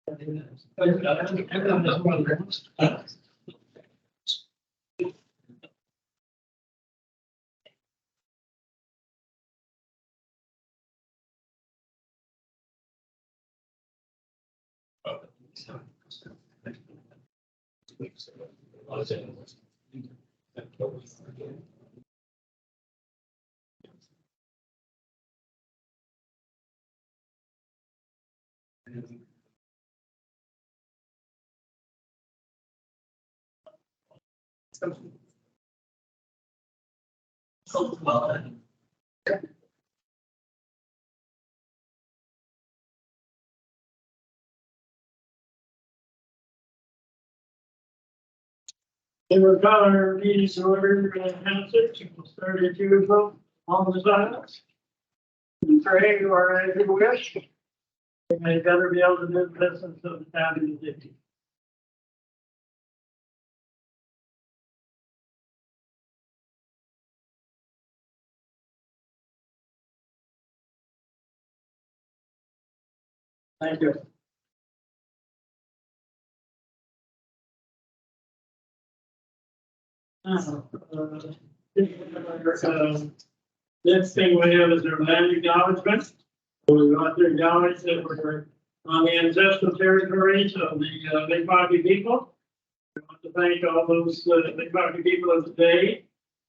They were calling our meetings order and answers. We'll start at usual on the silence. And pray or as you wish. You may better be able to do business of the town of the city. Thank you. Next thing we have is our land acknowledgement. We want to acknowledge that we're on the ancestral territories of the Big Bobby people. We want to thank all those Big Bobby people of the day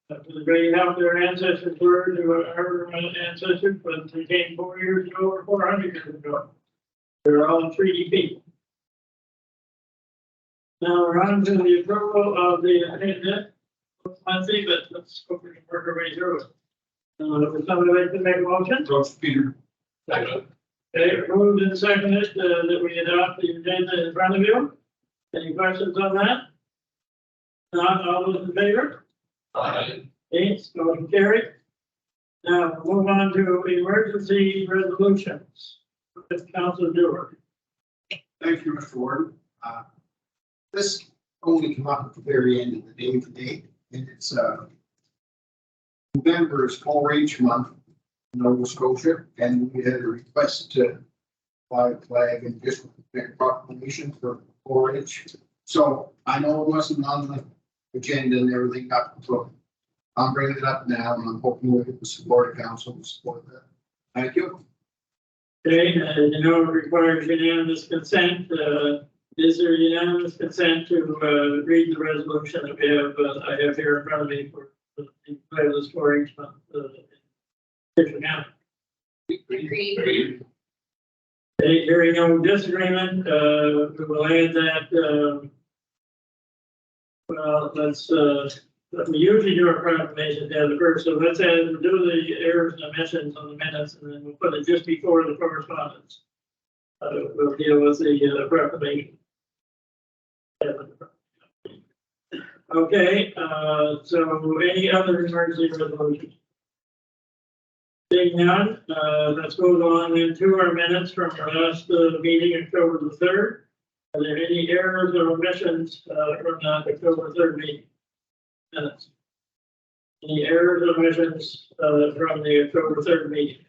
for the great help their ancestors were to our ancestors, but they came 4 years ago or 400 years ago. They're all treaty people. Now we're on to the approval of the agenda. Let's see, but let's hope we can work our way through it. Would somebody like to make a motion? Peter. Okay, moved and seconded that we adopt the agenda in front of you. Any questions on that? Not all those in favor? Aye. Eight, motion carried. Now we'll move on to emergency resolutions. With Council Dewar. Thank you, Mr. Warden. This only came up at the very end of the day today, and it's November is 4-H month in Nova Scotia, and we had a request to fly a flag and just make a proclamation for 4-H. So I know it wasn't on the agenda and everything up, so I'm bringing it up now, and I'm hoping we'll get the support of council to support that. Thank you. Okay, you know, it requires unanimous consent. Is there unanimous consent to read the resolution that we have? I have here in front of me for the this 4-H month. Agreed. Okay, hearing no disagreement, we will add that. Well, let's. We usually do our proclamation at the first, so let's do the errors and omissions on the minutes, and then we'll put it just before the correspondence. We'll deal with the proclamation. Okay, so any other emergency resolutions? Seeing none, let's move on then to our minutes from our last meeting, October the 3rd. Are there any errors or omissions from the October 3rd meeting? Minutes. Any errors or omissions from the October 3rd meeting?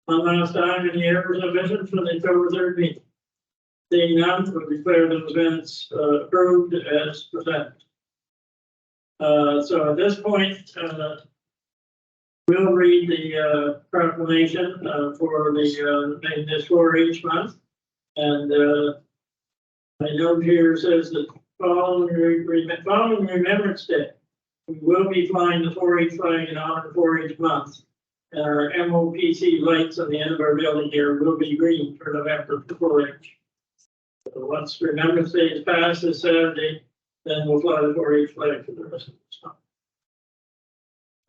One last time, any errors or omissions from the October 3rd meeting? Seeing none, we'll declare those minutes approved as presented. So at this point, we'll read the proclamation for the this 4-H month, and my note here says that following Remembrance Day, we will be flying the 4-H flag in honor of 4-H month. And our MOPC lights on the end of our building here will be green for November 4-H. So once Remembrance Day is passed this Saturday, then we'll fly the 4-H flag for the rest of the month.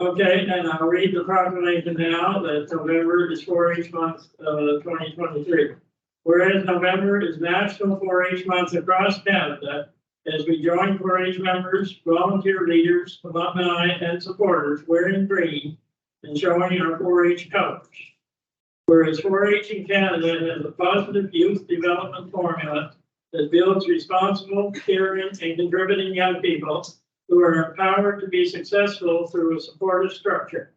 Okay, and I'll read the proclamation now that November is 4-H month 2023. Whereas November is National 4-H month across Canada, as we join 4-H members, volunteer leaders, alumni, and supporters wearing green and showing our 4-H colors. Whereas 4-H in Canada has a positive youth development formula that builds responsible, caring, and contributing young people who are empowered to be successful through a supportive structure.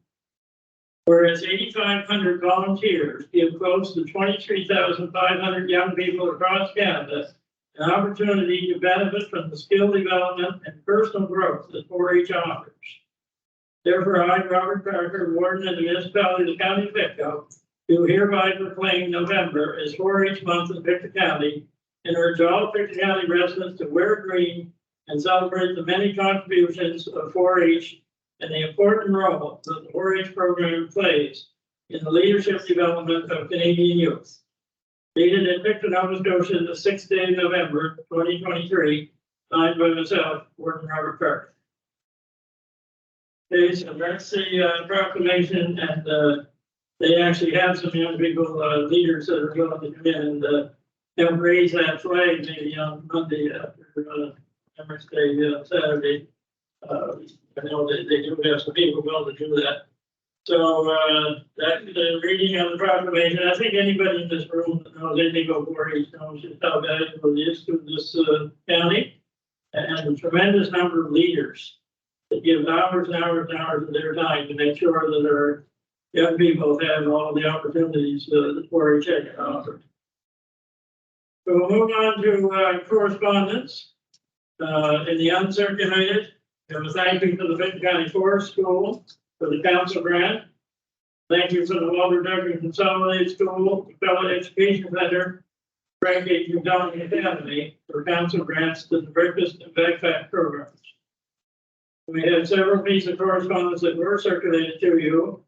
Whereas 8,500 volunteers give close to 23,500 young people across Canada an opportunity to benefit from the skill development and personal growth that 4-H offers. Therefore, I, Robert Parker, Warden of the Municipality of the County of Pictou, do hereby proclaim November as 4-H month in Pictou County and urge all Pictou County residents to wear green and celebrate the many contributions of 4-H and the important role that the 4-H program plays in the leadership development of Canadian youth. Dated in Pictou, Nova Scotia, the 6th day of November, 2023, signed by myself, Warden Robert Parker. Okay, so that's the proclamation, and they actually have some young people, leaders that are willing to come in and help raise that flag maybe on Monday after Remembrance Day, Saturday. I know they do have some people willing to do that. So that's the reading of the proclamation. I think anybody in this room that knows anything about 4-H knows just how valuable it is to this county, and a tremendous number of leaders that give hours and hours and hours of their time to make sure that our young people have all the opportunities that 4-H has to offer. So we'll move on to correspondence. In the uncirculated, we have a thank you to the Pictou County Forest School for the council grant. Thank you for the Walter Duncan Consolidated School, Fellow Education Center, Frank H. McDonald Academy for council grants to the breakfast and backpack programs. We had several pieces of correspondence that were circulated to you,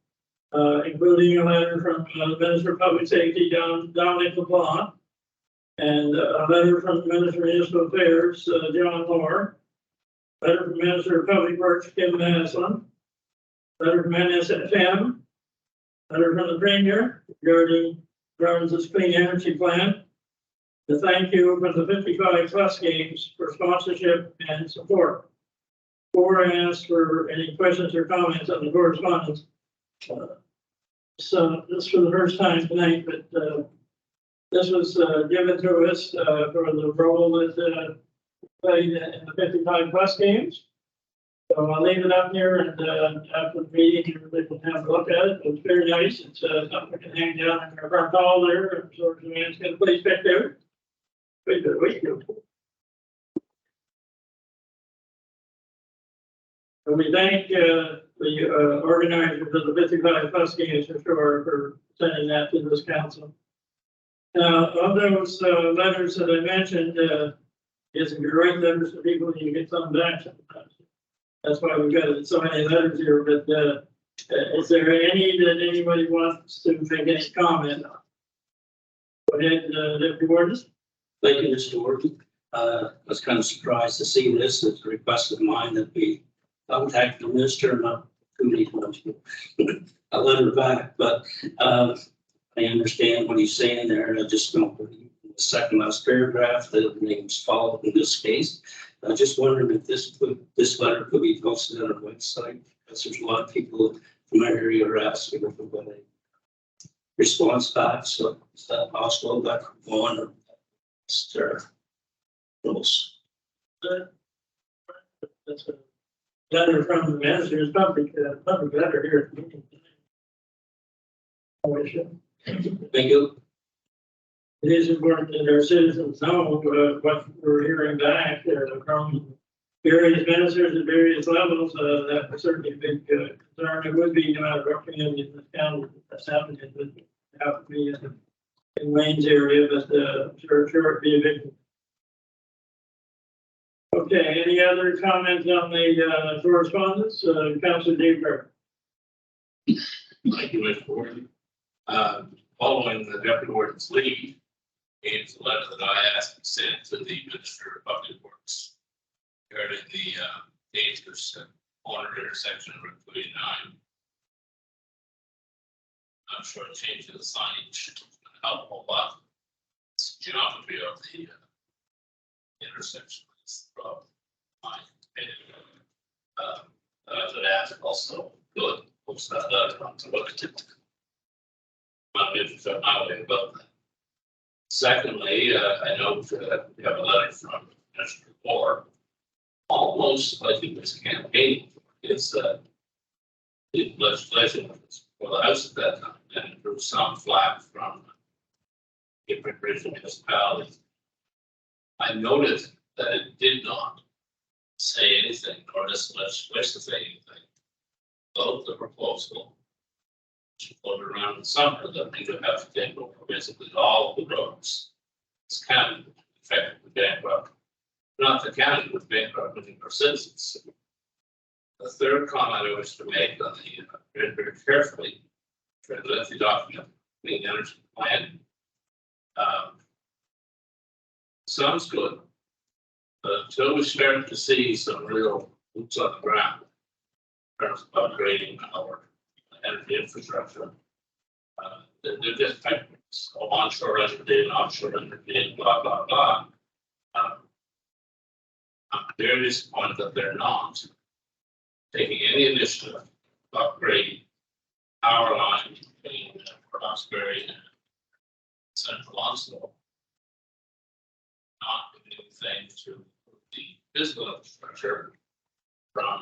including a letter from the Minister of Public Safety, Dominic LeBlanc, and a letter from the Minister of Municipal Affairs, John Moore, letter from the Minister of Public Works, Kim Maslin, letter from NSFM, letter from the Premier regarding Province's clean energy plan. The thank you for the 55 plus games for sponsorship and support. Before I ask for any questions or comments on the correspondence, so this for the first time tonight, but this was given to us for the role that played in the 55 plus games. So I'll leave it up here, and after the meeting, everybody can have a look at it. It's very nice. It's something we can hang down in our front hall there. And so the man's going to please pick out. Wait, and we thank the organizers of the 55 plus games for sending that to this council. Of those letters that I mentioned, if you write letters to people, you get some back sometimes. That's why we've got so many letters here. But is there any that anybody wants to make any comment on? Go ahead, Deputy Warden. Thank you, Mr. Warden. I was kind of surprised to see this. It's a request of mine that we contact the minister, not too many times. I let her back, but I understand what he's saying there. I just don't believe in the second last paragraph that the names followed in this case. I just wondered if this letter could be posted on our website, because there's a lot of people from our area are asking for a response back. So is that possible? That one or rules. That's a letter from the minister's public letter here. Thank you. It is important that our citizens know what we're hearing back from various ministers at various levels. That was certainly a big concern. It would be no matter what community in this county that's happening. It would have to be in Wayne's area, but sure it'd be a big. Okay, any other comments on the correspondence? Councilor Dave Burke. Thank you, Mr. Warden. Following the Deputy Warden's lead, is a letter that I asked to send to the Minister of Public Works regarding the dangerous corner intersection of Route 29. I'm sure a change in the signage would help a whole lot. It's the geometry of the intersection is the problem. My opinion. I would ask also, good, post that to look at it. Not if I would about that. Secondly, I know we have a letter from Minister Moore. Almost, I think this campaign is the legislation for the house at that time, and there was some flack from different regional municipalities. I noted that it did not say anything, or doesn't wish to say anything about the proposal. Which floated around in the summer that we would have to take over basically all of the roads. This county effectively bankrupt, not the county, but bankrupting our citizens. The third comment I wish to make on the, very, very carefully, for the lengthy document, clean energy plan. Sounds good. But until we start to see some real boots on the ground in terms of upgrading our energy infrastructure, they're just techniques, onshore energy and offshore energy and blah, blah, blah. I'm very disappointed that they're not taking any initiative to upgrade power line between Roxbury and Central Onslow. Not doing anything to improve the physical infrastructure from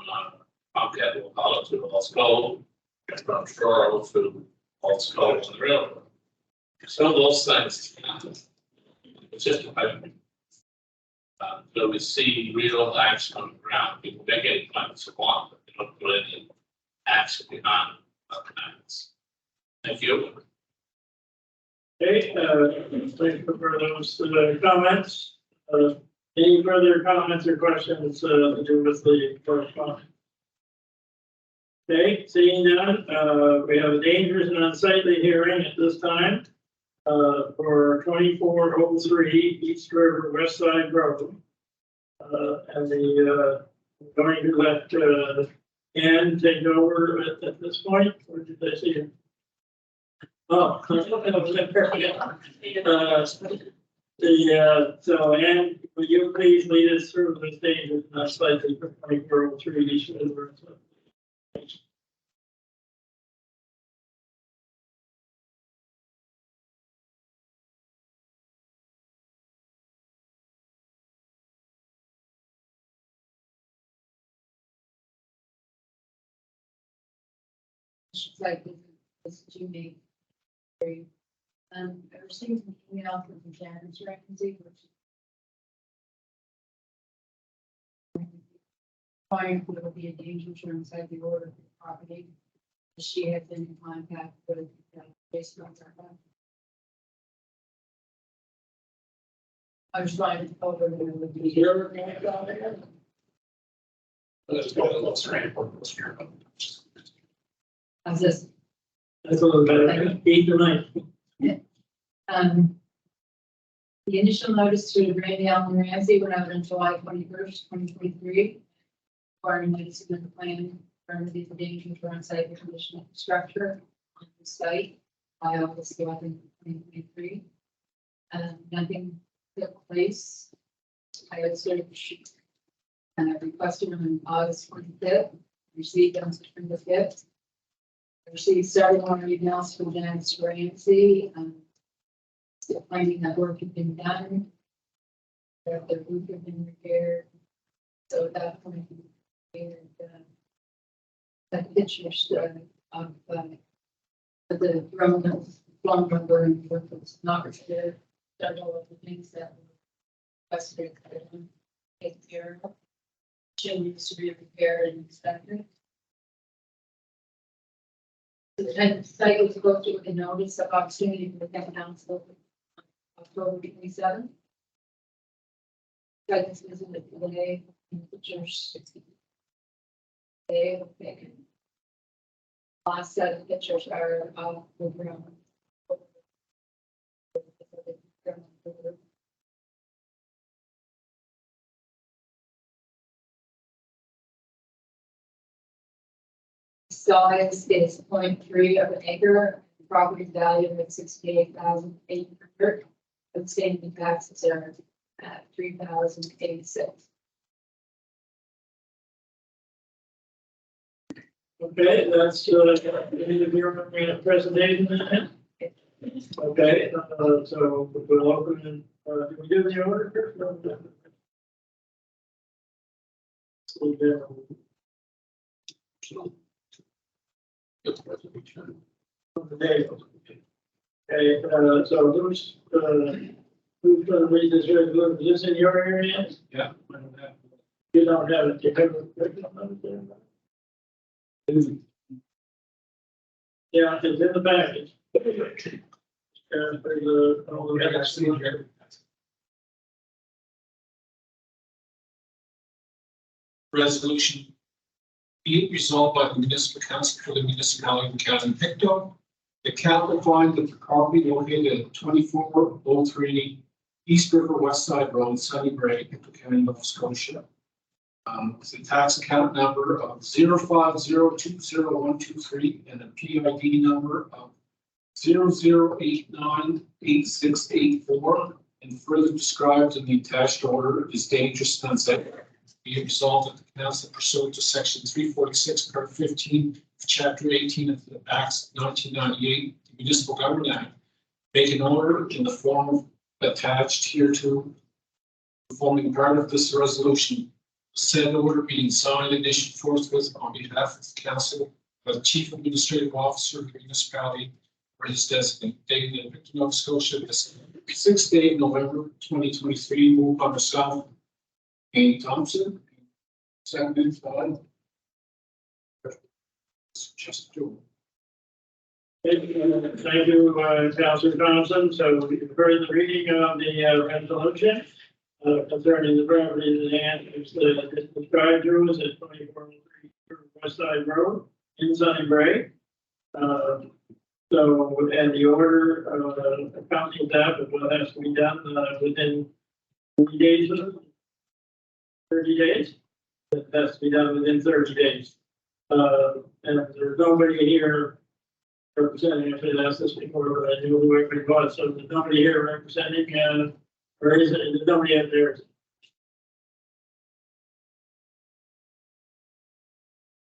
Comcast Hollow to Onslow, and from Shore to Onslow on the railroad. Some of those things, it's just a pipe. So we see real action on the ground. People make any plans they want, but they don't put any action behind the plans. Thank you. Okay, thank you for those comments. Any further comments or questions to do with the correspondence? Okay, seeing none, we have a dangerous and unsightly hearing at this time for 2403 East River West Side Road. And the going to let Ann take over at this point, or did I see him? Oh. So Ann, will you please lead us through the stages and that's likely for 2403 East River? It's like this June. I received an email from the Janet's Ramsey, which fire would be a danger to inside the order of the property. She had been in contact with based on her. I was trying to over there with the. How's this? That's a little better. 8 to 9. The initial notice to Randy Allen Ramsey went out on July 21st, 2023. Requiring me to submit the plan for the danger for on-site condition structure on the site by August 11, 2023. Nothing took place. I had searched and I requested on August 25th, received on September 5th. I received several more emails from Janet's Ramsey, still finding that work had been done, that the roof had been repaired. So at that point, that pictures of the drum plumb number and work was not repaired. Several of the things that were requested taken care of. Should needs to be repaired and inspected. The site was supposed to with a notice of opportunity for the town council October 27th. Guidance was in the delay in the pictures. They have taken. Last set of pictures are of the ground. Size is 0.3 of an acre, property value of 68,800. Outstanding taxes are at 3,086. Okay, that's any of your presentation then? Okay, so we'll open and do we do the order first? on the table. Okay, so who's gonna read this resolution? Is this in your area? Yeah. You don't have it, you have it. Yeah, it's in the package. For the, all the minutes. Resolution be it resolved by the municipal council for the municipality of County Pictou. The council finds that the property located at 2403 East River West Side Road, Sunnybrook, Pictou County, Nova Scotia. With a tax account number of 05020123 and a PID number of 00898684, and further described in the attached order is dangerous and unsafe. Be it resolved that the council pursuant to section 346, part 15 of chapter 18 of the Acts 1998, the Municipal Government Act, make an order in the form attached hereto, forming part of this resolution. Said order being signed and issued forthwith on behalf of the council by the chief administrative officer of the municipality or his designate, dated in Pictou, Nova Scotia, this 6th day of November 2023, moved by myself, Andy Thompson, seconded by just do. Thank you, Councilor Thompson. So we've heard the reading of the resolution concerning the property in the hand. It's described to us at 2403 West Side Road in Sunnybrook. So, and the order accompanying that of what has to be done within 30 days. 30 days. That has to be done within 30 days. And there's nobody here representing, I should ask this before, but I knew who everybody was. So there's nobody here representing, or is it, there's nobody out there?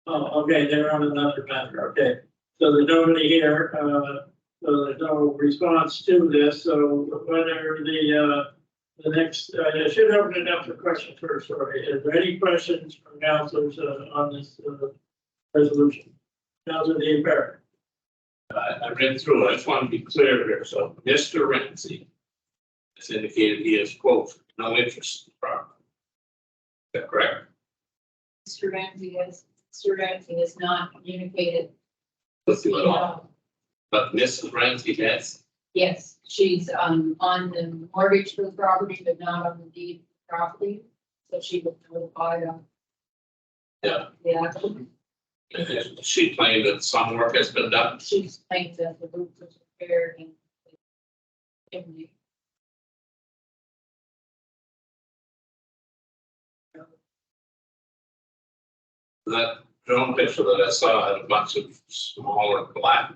Oh, okay, they're on another matter, okay. So there's nobody here, so there's no response to this, so whether the next, I should open it up for questions first, sorry. Is there any questions from councilors on this resolution? Councilor Dean-Perry. I read through it. I just want to be clear here. So Mr. Ramsey has indicated he has, quote, no interest in the property. Is that correct? Mr. Ramsey has not communicated. With you at all. But Mrs. Ramsey has. Yes, she's on the mortgage for the property, but not on the deed of the property. So she will notify Yeah. the applicant. She claimed that some work has been done. She's claimed that the roof was repaired and That drone picture that I saw had a bunch of smaller black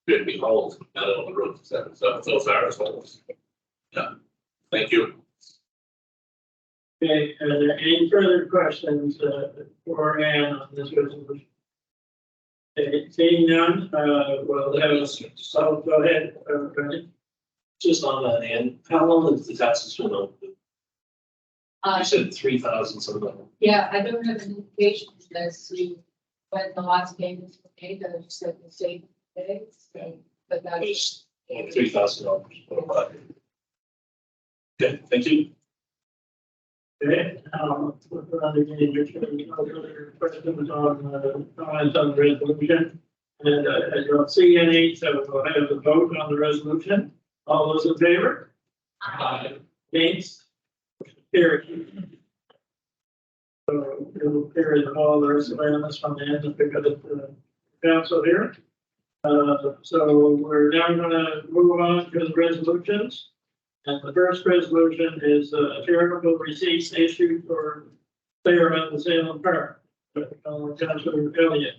could be holes in the middle of the roof. So those are as holes. Yeah. Thank you. Okay, are there any further questions for Ann on this resolution? Okay, seeing none, we'll have, so go ahead, Brandon. Just on that, and how long has the taxes been open? You said 3,000 something. yeah, I don't have an indication as to when the last payment was made. I just said the same day. But that's It's $3,000. Okay, thank you. Okay, we're on the meeting, which no further questions on comments on the resolution. And I don't see any, so we'll have the vote on the resolution. All those in favor? Aye. Against? Carried. So it will carry the ball, the rest of the this from the end of the council here. So we're now gonna move on to the resolutions. And the first resolution is charitable receipts issued for clear on the Salem Park. Councilor Elliott.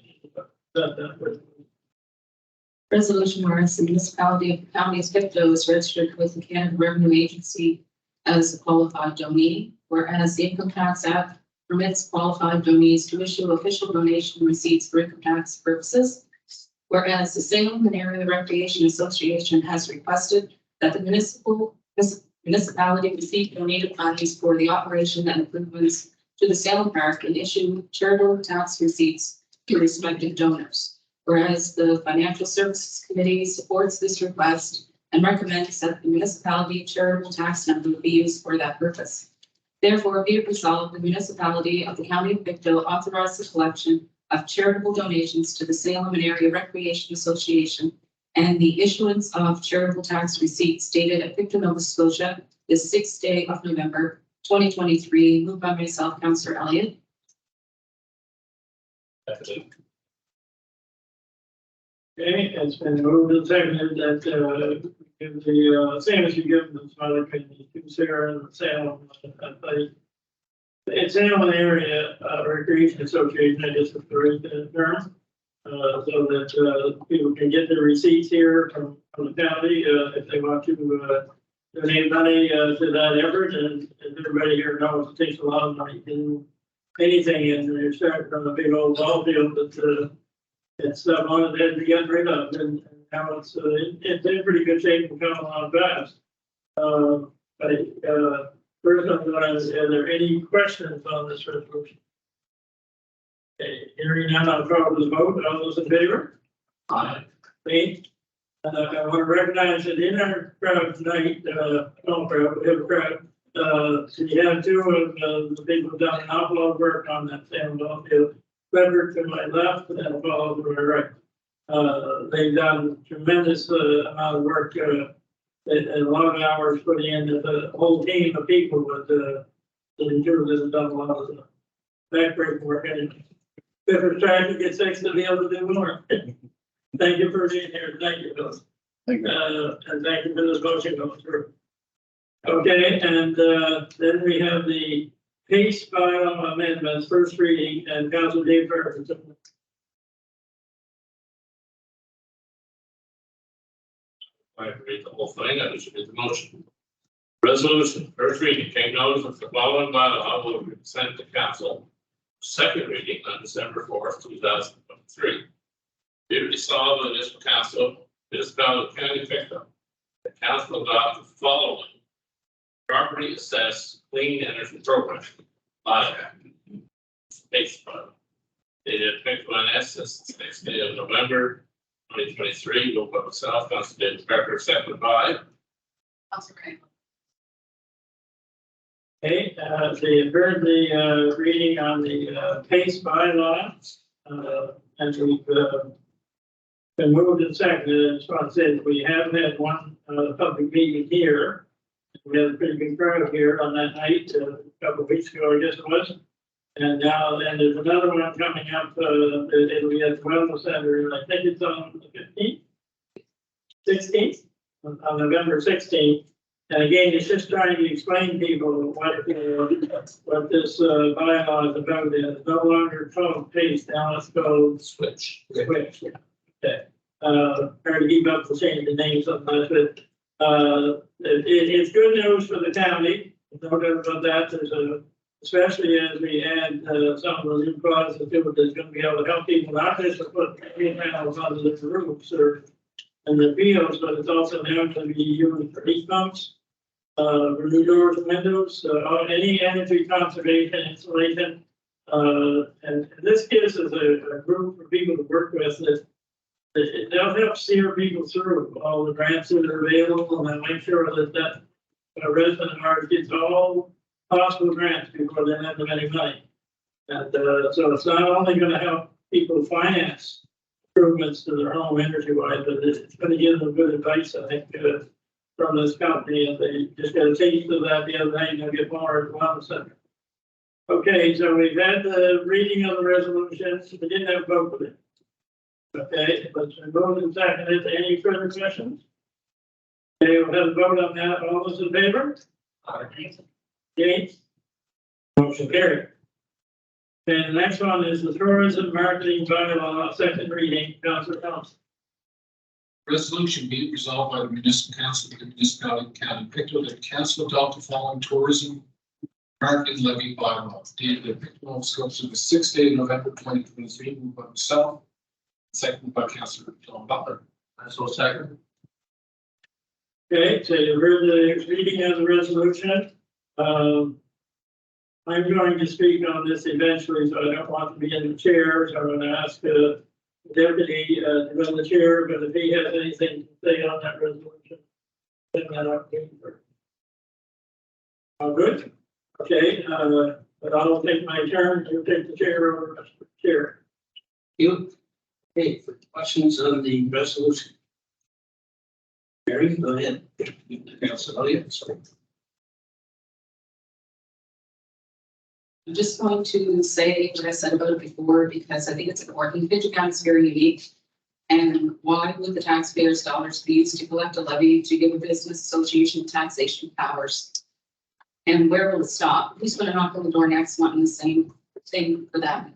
resolution whereas the municipality of the county of Pictou is registered with the Canada Revenue Agency as a qualified donee, whereas the Income Tax Act permits qualified donees to issue official donation receipts for income tax purposes. Whereas the Salem Area Recreation Association has requested that the municipality receive donated funds for the operation and improvements to the Salem Park and issue charitable tax receipts to respective donors. Whereas the Financial Services Committee supports this request and recommends that the municipality charitable tax number be used for that purpose. Therefore, be it resolved, the municipality of the County of Pictou authorize the collection of charitable donations to the Salem and Area Recreation Association and the issuance of charitable tax receipts dated at Pictou, Nova Scotia, the 6th day of November, 2023, moved by myself, Councillor Elliott. Okay, it's been moved and seconded that, give the, same as you give the smaller community, Sarah and Salem, it's Salem Area Recreation Association, I guess is the right term. So that, people can get their receipts here from the county, if they want to, donate money, to that effort, and as everybody here knows, it takes a lot of money to do anything, and you're starting from a big old ball field that, it's one that had to get rid of, and now it's in pretty good shape and coming along fast. First, I'm going to, are there any questions on this resolution? Okay, hearing none, I'll call for the vote. All those in favor? Aye. Me? I want to recognize that in our crowd tonight, no crowd, we have a crowd. So you have two of the people who've done an awful lot of work on that Salem ball field. Frederick to my left and Paul to my right. They've done tremendous amount of work, and a lot of hours put in. The whole team of people with the insurers have done a lot of backbreaking work. And if we're trying to get six to be able to do more. Thank you for being here. Thank you, Bill. Thank you. And thank you for this motion going through. Okay, and then we have the PACE bylaw amendments, first reading, and Council Dave Ferguson. I read the whole thing, I just read the motion. Resolution, first reading, take notice of the following bylaw will be sent to council. Second reading on December 4th, 2023. Be resolved by the municipal council, municipality of County of Pictou. The council adopt the following property assessed clean energy program. Space bylaw. Dated Pictou NS, the 6th day of November 2023, moved by myself, Council David Becker, seconded by Councillor Craig. Okay, so you've heard the reading on the PACE bylaw, and we've been moved and seconded. I just want to say that we have had one public meeting here. We had a pretty big crowd here on that night, a couple of weeks ago, I guess it was. And now, and there's another one coming up, it'll be at the Wellness Center, I think it's on the 15th, 16th, on November 16th. And again, it's just trying to explain to people what this bylaw is about. It's no longer called PACE, now it's called switch. Switch. Okay. Trying to keep up the change of names sometimes, but it's good news for the county. No doubt about that. There's especially as we add some of the new products that people that's going to be able to help people not just to put panels on the roofs or in the fields, but it's also now going to be used for heat pumps, new doors and windows, any energy conservation installation. And this gives us a group for people to work with that they'll help steer people through all the grants that are available and make sure that a resident of ours gets all possible grants before they have any money. And so it's not only going to help people finance improvements to their home energy wise, but it's going to give them good advice, I think, from this company. And they just got a taste of that the other day, and they'll get more at the Wellness Center. Okay, so we've had the reading of the resolutions. We didn't have a vote with it. Okay, let's move and seconded. Any further questions? Okay, we'll have a vote on that. All those in favor? Against? Motion carried. And the next one is the tourism marketing bylaw, second reading. Councilor Thompson. Resolution be it resolved by the municipal council of the municipality of County of Pictou that council adopt the following tourism marketing levy bylaw dated at Pictou, Nova Scotia, the 6th day of November 2023, moved by myself, seconded by Councillor John Butler. So second. Okay, so you heard the reading of the resolution. I'm going to speak on this eventually, so I don't want to be in the chair. So I'm going to ask deputy, from the chair, but if he has anything to say on that resolution, then that up to him. All good? Okay, but I'll take my turn to take the chair over, Mr. Chair. You, okay, for questions on the resolution? Mary, go ahead. Council audience. I'm just going to say what I said about it before, because I think it's important. Fidget County is very unique. And why would the taxpayers' dollars be used to collect a levy to give a business association taxation powers? And where will it stop? Who's going to knock on the door next wanting the same thing for them?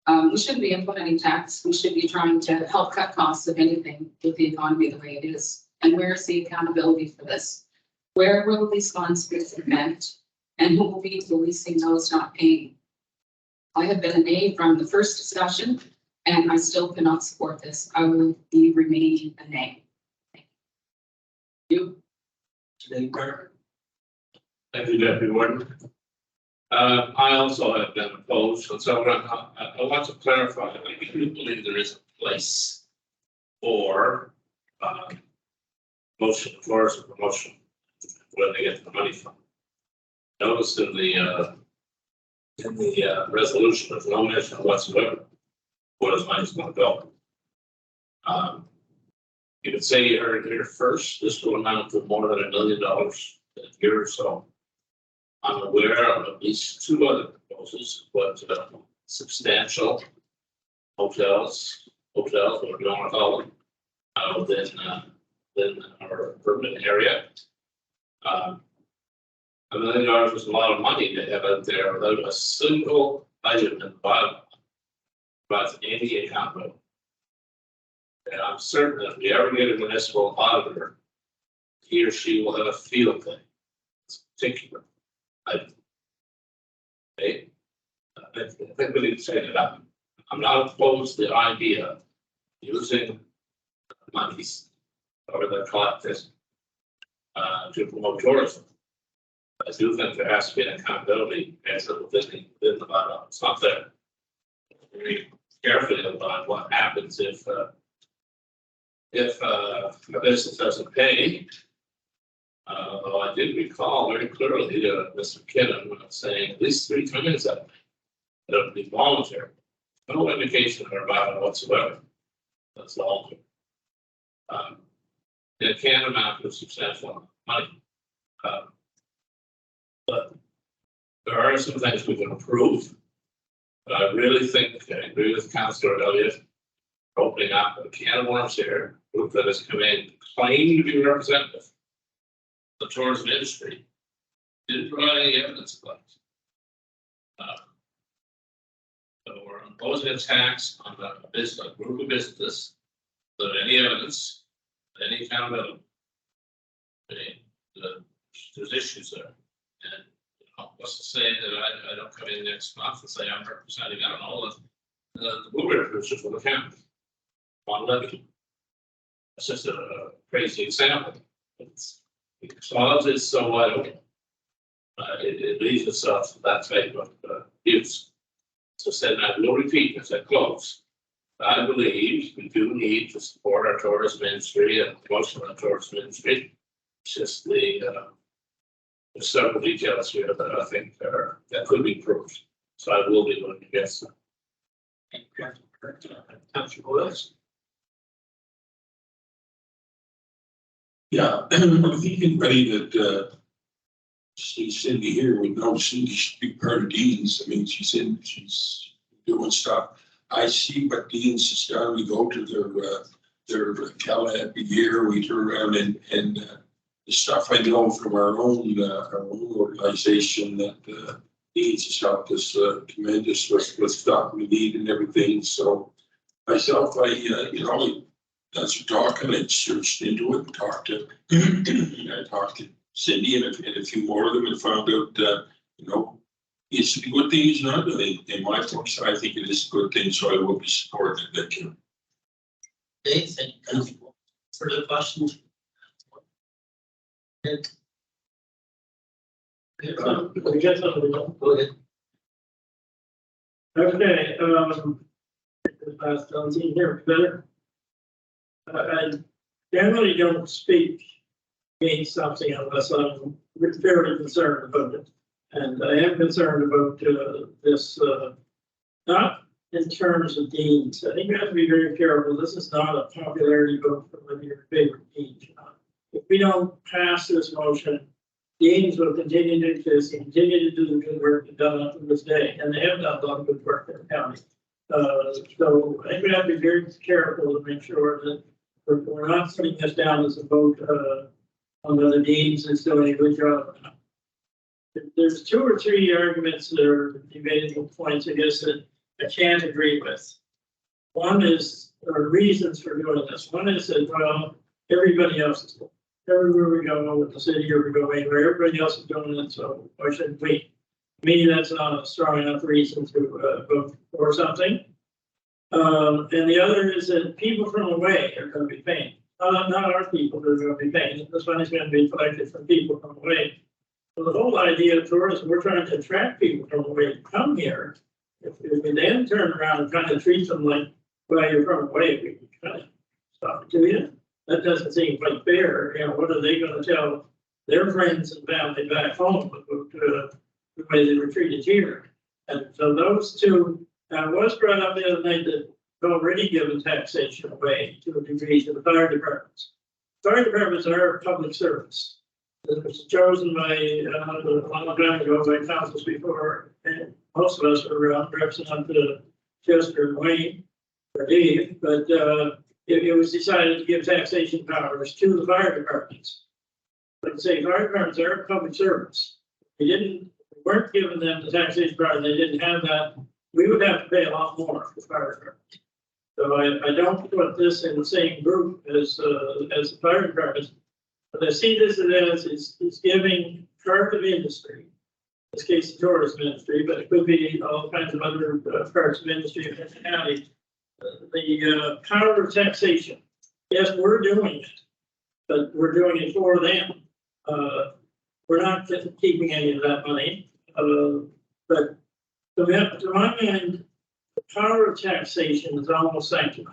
We shouldn't be implementing tax. We should be trying to help cut costs of anything with the economy the way it is. And where's the accountability for this? Where will these funds be spent? And who will be policing those not paying? I have been a nay from the first discussion, and I still cannot support this. I will be remaining a nay. You. Today, Parker. Thank you, Deputy Warden. I also have been opposed, and so I want to clarify, I do believe there is a place for motion, floors of promotion, where they get the money from. Notice in the resolution, there's no mention whatsoever where this money's going to go. You could say you heard it here first, this will amount to more than $1 million a year or so. I'm aware of at least 2 other proposals, but substantial hotels, whatever you want to call them, within our urban area. $1 million was a lot of money to have out there without a single item in the bottom about any account. And I'm certain that if we ever get a municipal auditor, he or she will have a field day. It's particular. I think we need to say that I'm not opposed to the idea of using monies or the collected to promote tourism. I do think there has to be an accountability measure within the bylaw. It's not there. Very carefully about what happens if a business doesn't pay. Though I did recall very clearly Mr. McKinnon saying at least 3 times that it would be voluntary. No indication or bylaw whatsoever. That's all. It can amount to substantial money. But there are some things we can improve. But I really think, I agree with Councillor Elliott, opening up a can of worms here, group that has come in, claimed to be representative of the tourism industry, didn't provide any evidence of that. So we're imposing a tax on a group of businesses without any evidence, any accountability. There's issues there. And what's to say that I don't come in next month and say I'm representing, I don't know, the blueberry producers for the county on levy. It's just a crazy example. It's because it's so wide open. It leaves itself to that type of use. So said, and I will repeat as I close. I believe we do need to support our tourism industry and most of our tourism industry. It's just there's several details here that I think that could be improved. So I will be looking against them. Councillor Boyles. Yeah, I think anybody that sees Cindy here would know Cindy should be part of Dean's. I mean, she's doing stuff. I see what Dean's has done. We go to their gala every year. We turn around and the stuff I know from our own organization that Dean's has helped us tremendous with stuff we need and everything. So myself, I that's what talking. I searched into it and talked to I talked to Cindy and a few more of them and found out it's a good thing it's not. In my books, I think it is a good thing, so I will be supporting it. Thank you. Okay, thank you, Councillor. Further questions? We get something. Go ahead. Okay, this last time, see here better. I generally don't speak against something unless I'm fairly concerned about it. And I am concerned about this, not in terms of deans. I think we have to be very careful. This is not a popularity vote for one of your favorite deans. If we don't pass this motion, deans will continue to exist and continue to do the good work they've done up to this day, and they have done a lot of good work in the county. So I think we have to be very careful to make sure that we're not putting this down as a vote on whether deans is doing a good job. There's 2 or 3 arguments that are debatable points, I guess, that I can't agree with. One is, or reasons for doing this. One is that, well, everybody else is doing it. Everywhere we go with the city or we go anywhere, everybody else is doing it, so why shouldn't we? To me, that's not a strong enough reason to vote for something. And the other is that people from away are going to be paying. Not our people that are going to be paying. This money is going to be collected from people from away. So the whole idea of tourism, we're trying to attract people from away to come here. If we then turn around and kind of treat them like, well, you're from away, we can kind of stop it to you. That doesn't seem quite fair. You know, what are they going to tell their friends and family back home about the way they were treated here? And so those 2, it was brought up the other night that we've already given taxation away to a degree to the fire departments. Fire departments are a public service. It was chosen by a long time ago by councils before, and most of us were represented Chester and Wayne or Dave, but it was decided to give taxation powers to the fire departments. Like I say, fire departments are a public service. We weren't giving them the taxation power, they didn't have that. We would have to pay a lot more for fire departments. So I don't put this in the same group as the fire departments. But I see this as it's giving part of industry, in this case, the tourist industry, but it could be all kinds of other parts of industry in the county. The power of taxation. Yes, we're doing it, but we're doing it for them. We're not keeping any of that money. But to my mind, the power of taxation is almost sanctioned.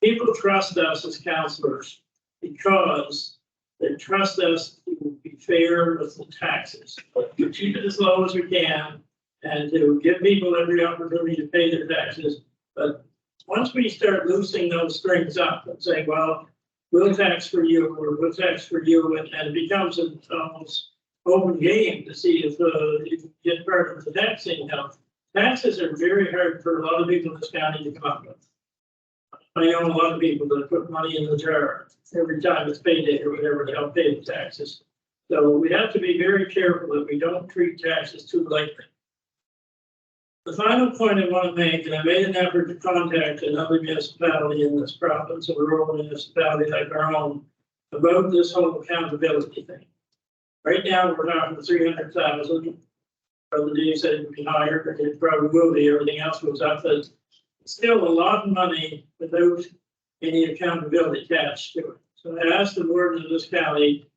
People trust us as councillors because they trust us to be fair with the taxes, to keep it as low as we can, and to give people every opportunity to pay their taxes. But once we start loosening those strings up and saying, well, we'll tax for you, or we'll tax for you, and it becomes an almost open game to see if you get part of the taxing. Now, taxes are very hard for a lot of people in this county to come up with. I know a lot of people that put money in the jar every time it's payday or whatever to help pay the taxes. So we have to be very careful that we don't treat taxes too lightly. The final point I want to make, and I made an effort to contact another municipality in this province, a rural municipality like our own, about this whole accountability thing. Right now, we're talking 300,000. Brother Dave said it would be higher, but it probably will be. Everything else goes up, but still a lot of money without any accountability attached to it. So I asked the warden of this county,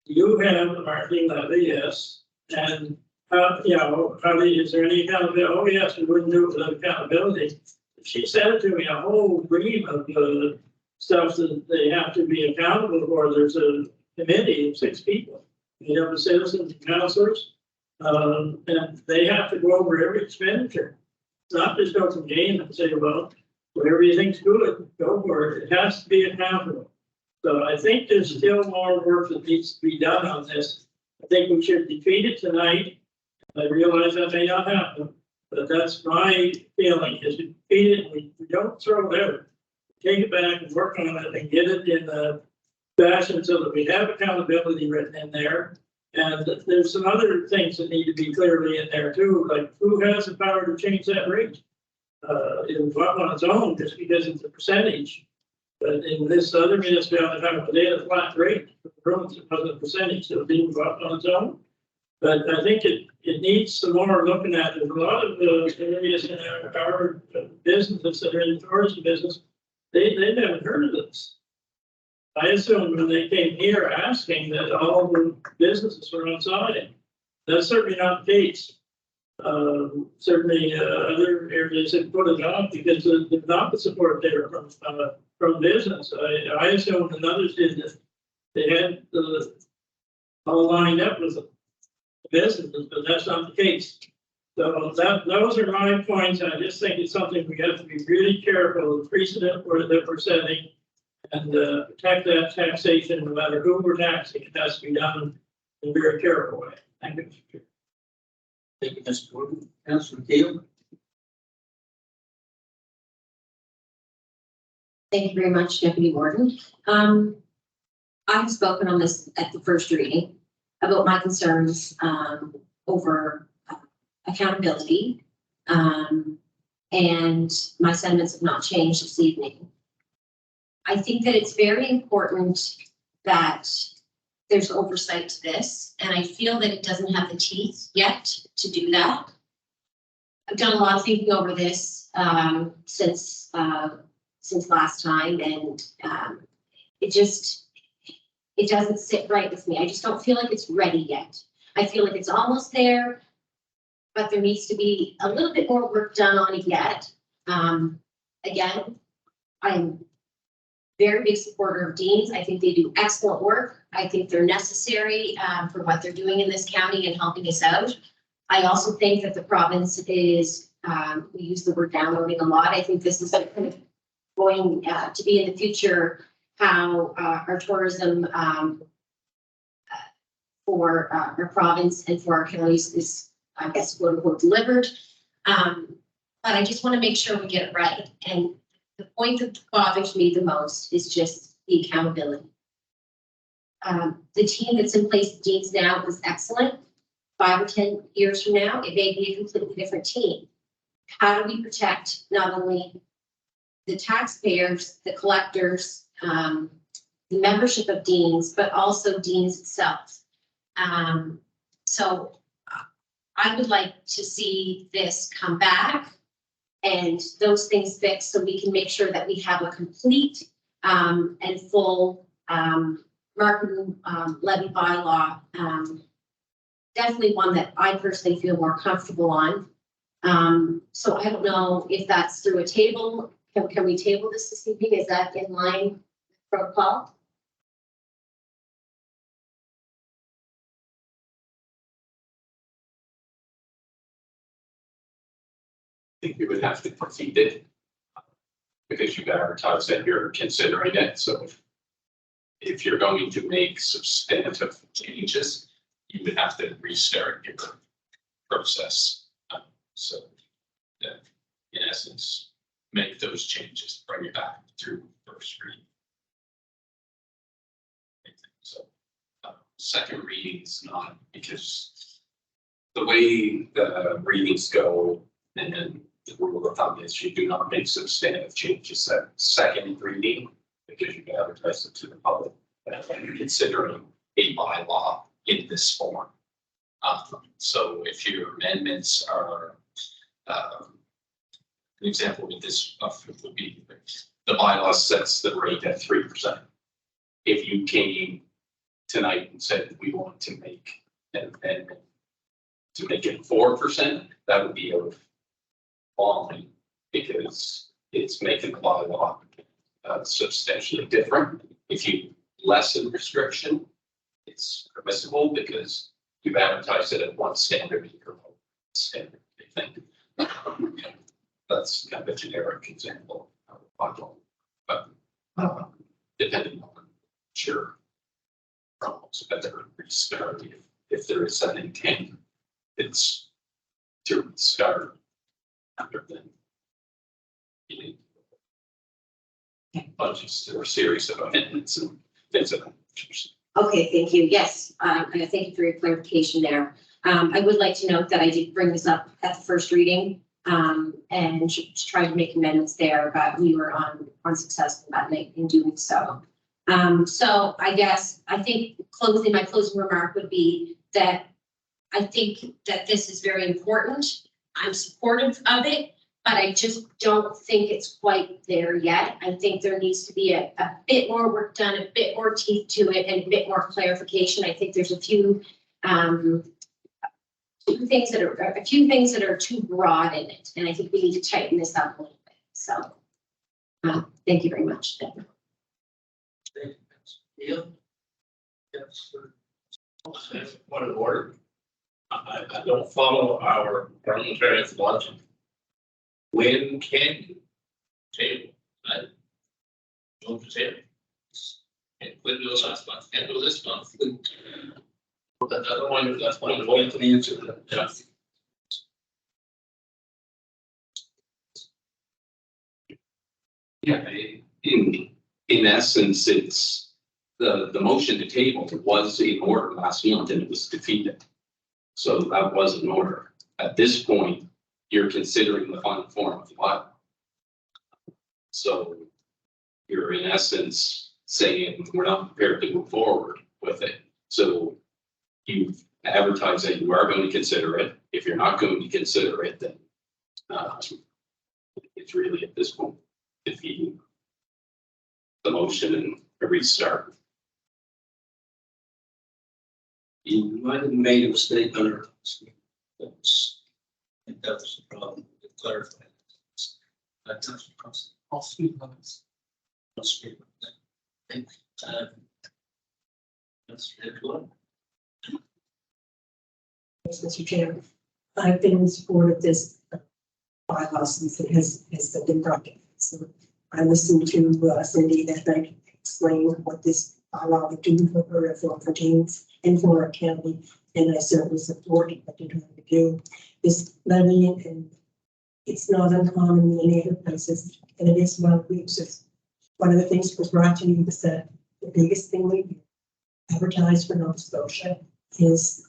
do you have a marketing levy? Yes. And is there any accountability? Oh, yes, we wouldn't do it without accountability. She said to me a whole ream of stuff that they have to be accountable for. There's a committee of 6 people, the citizens and councilors, and they have to go over every expenditure. It's not just open game and say, well, whatever you think's good, go for it. It has to be accountable. So I think there's still more work that needs to be done on this. I think we should defeat it tonight. I realize that may not happen, but that's my feeling, is we defeat it, we don't throw it out. Take it back and work on it and get it in a fashion so that we have accountability written in there. And there's some other things that need to be clearly in there too, like who has the power to change that rate? It was on its own just because it's a percentage. But in this other municipality, they had a flat rate for the roads. It wasn't a percentage, so it didn't go up on its own. But I think it needs some more looking at. There's a lot of areas in our businesses that are in the tourism business, they never heard of this. I assumed when they came here asking that all the businesses were outside. That's certainly not the case. Certainly, other areas have put it off because of the not the support there from business. I assumed and others did that they had all lined up with the businesses, but that's not the case. So those are my points. I just think it's something we have to be really careful of the precedent that we're setting and protect that taxation, no matter who we're taxing. It has to be done in a very careful way. Thank you, Mr. Chair. Thank you, Mr. Gordon. Councilor Keel. Thank you very much, Deputy Warden. I've spoken on this at the first reading about my concerns over accountability. And my sentiments have not changed this evening. I think that it's very important that there's oversight to this, and I feel that it doesn't have the teeth yet to do that. I've done a lot of thinking over this since last time, and it doesn't sit right with me. I just don't feel like it's ready yet. I feel like it's almost there, but there needs to be a little bit more work done on it yet. Again, I'm very big supporter of deans. I think they do excellent work. I think they're necessary for what they're doing in this county and helping us out. I also think that the province is, we use the word downloading a lot. I think this is kind of going to be in the future how our tourism for our province and for our counties is, I guess, quote unquote, delivered. But I just want to make sure we get it right. And the point that bothers me the most is just the accountability. The team that's in place at Dean's now is excellent. 5 or 10 years from now, it may be a completely different team. How do we protect not only the taxpayers, the collectors, the membership of Dean's, but also Dean's itself? So I would like to see this come back and those things fixed so we can make sure that we have a complete and full marketing levy bylaw. Definitely one that I personally feel more comfortable on. So I don't know if that's through a table. Can we table this evening? Is that in line with protocol? I think you would have to proceed it because you've advertised that you're considering it. So if you're going to make substantive changes, you would have to restart your process. So in essence, make those changes, bring it back through first reading. So second reading is not, because the way the readings go and the rule of thumb is you do not make substantive changes at second reading because you advertise it to the public. And considering a bylaw in this form. So if your amendments are, an example with this would be the bylaw sets the rate at 3%. If you came tonight and said we want to make an amendment to make it 4%, that would be out of line because it's making the bylaw substantially different. If you lessen restriction, it's permissible because you've advertised it at one standard, you're standard, I think. That's kind of a generic example of a bylaw, but depending on sure problems, better restart if there is an intent, it's to start after then. You need budgets or a series of amendments and things of that. Okay, thank you. Yes, and I thank you for your clarification there. I would like to note that I did bring this up at the first reading and tried to make amendments there, but we were unsuccessful that night in doing so. So I think my closing remark would be that I think that this is very important. I'm supportive of it, but I just don't think it's quite there yet. I think there needs to be a bit more work done, a bit more teeth to it, and a bit more clarification. I think there's a few a few things that are too broad in it, and I think we need to tighten this up a little bit, so. Thank you very much. Neil? Yes. Point of order. I don't follow our parliamentary logic. When can you table? I move to table. And couldn't do it last month, can't do it this month. That's one of the ways to answer that. Yeah. Yeah, in essence, it's the motion to table was in order last month and it was defeated. So that was in order. At this point, you're considering the final form of the bylaw. So you're in essence saying we're not prepared to move forward with it. So you've advertised that you are going to consider it. If you're not going to consider it, then it's really at this point defeating the motion and a restart. You might have made a mistake under. I think that was the problem, to clarify. That's the process. All speed limits. I'll speak with that. I think, that's a good one. Yes, Mr. Chair, I've been in support of this bylaw since it has been brought. So I listened to Cindy that night explain what this bylaw would do for her, for James, and for our county, and I certainly support what they're trying to do. This levy, and it's not uncommon in many other places, and it is one of the uses. One of the things that was brought to me was that the biggest thing we advertise for Nova Scotia is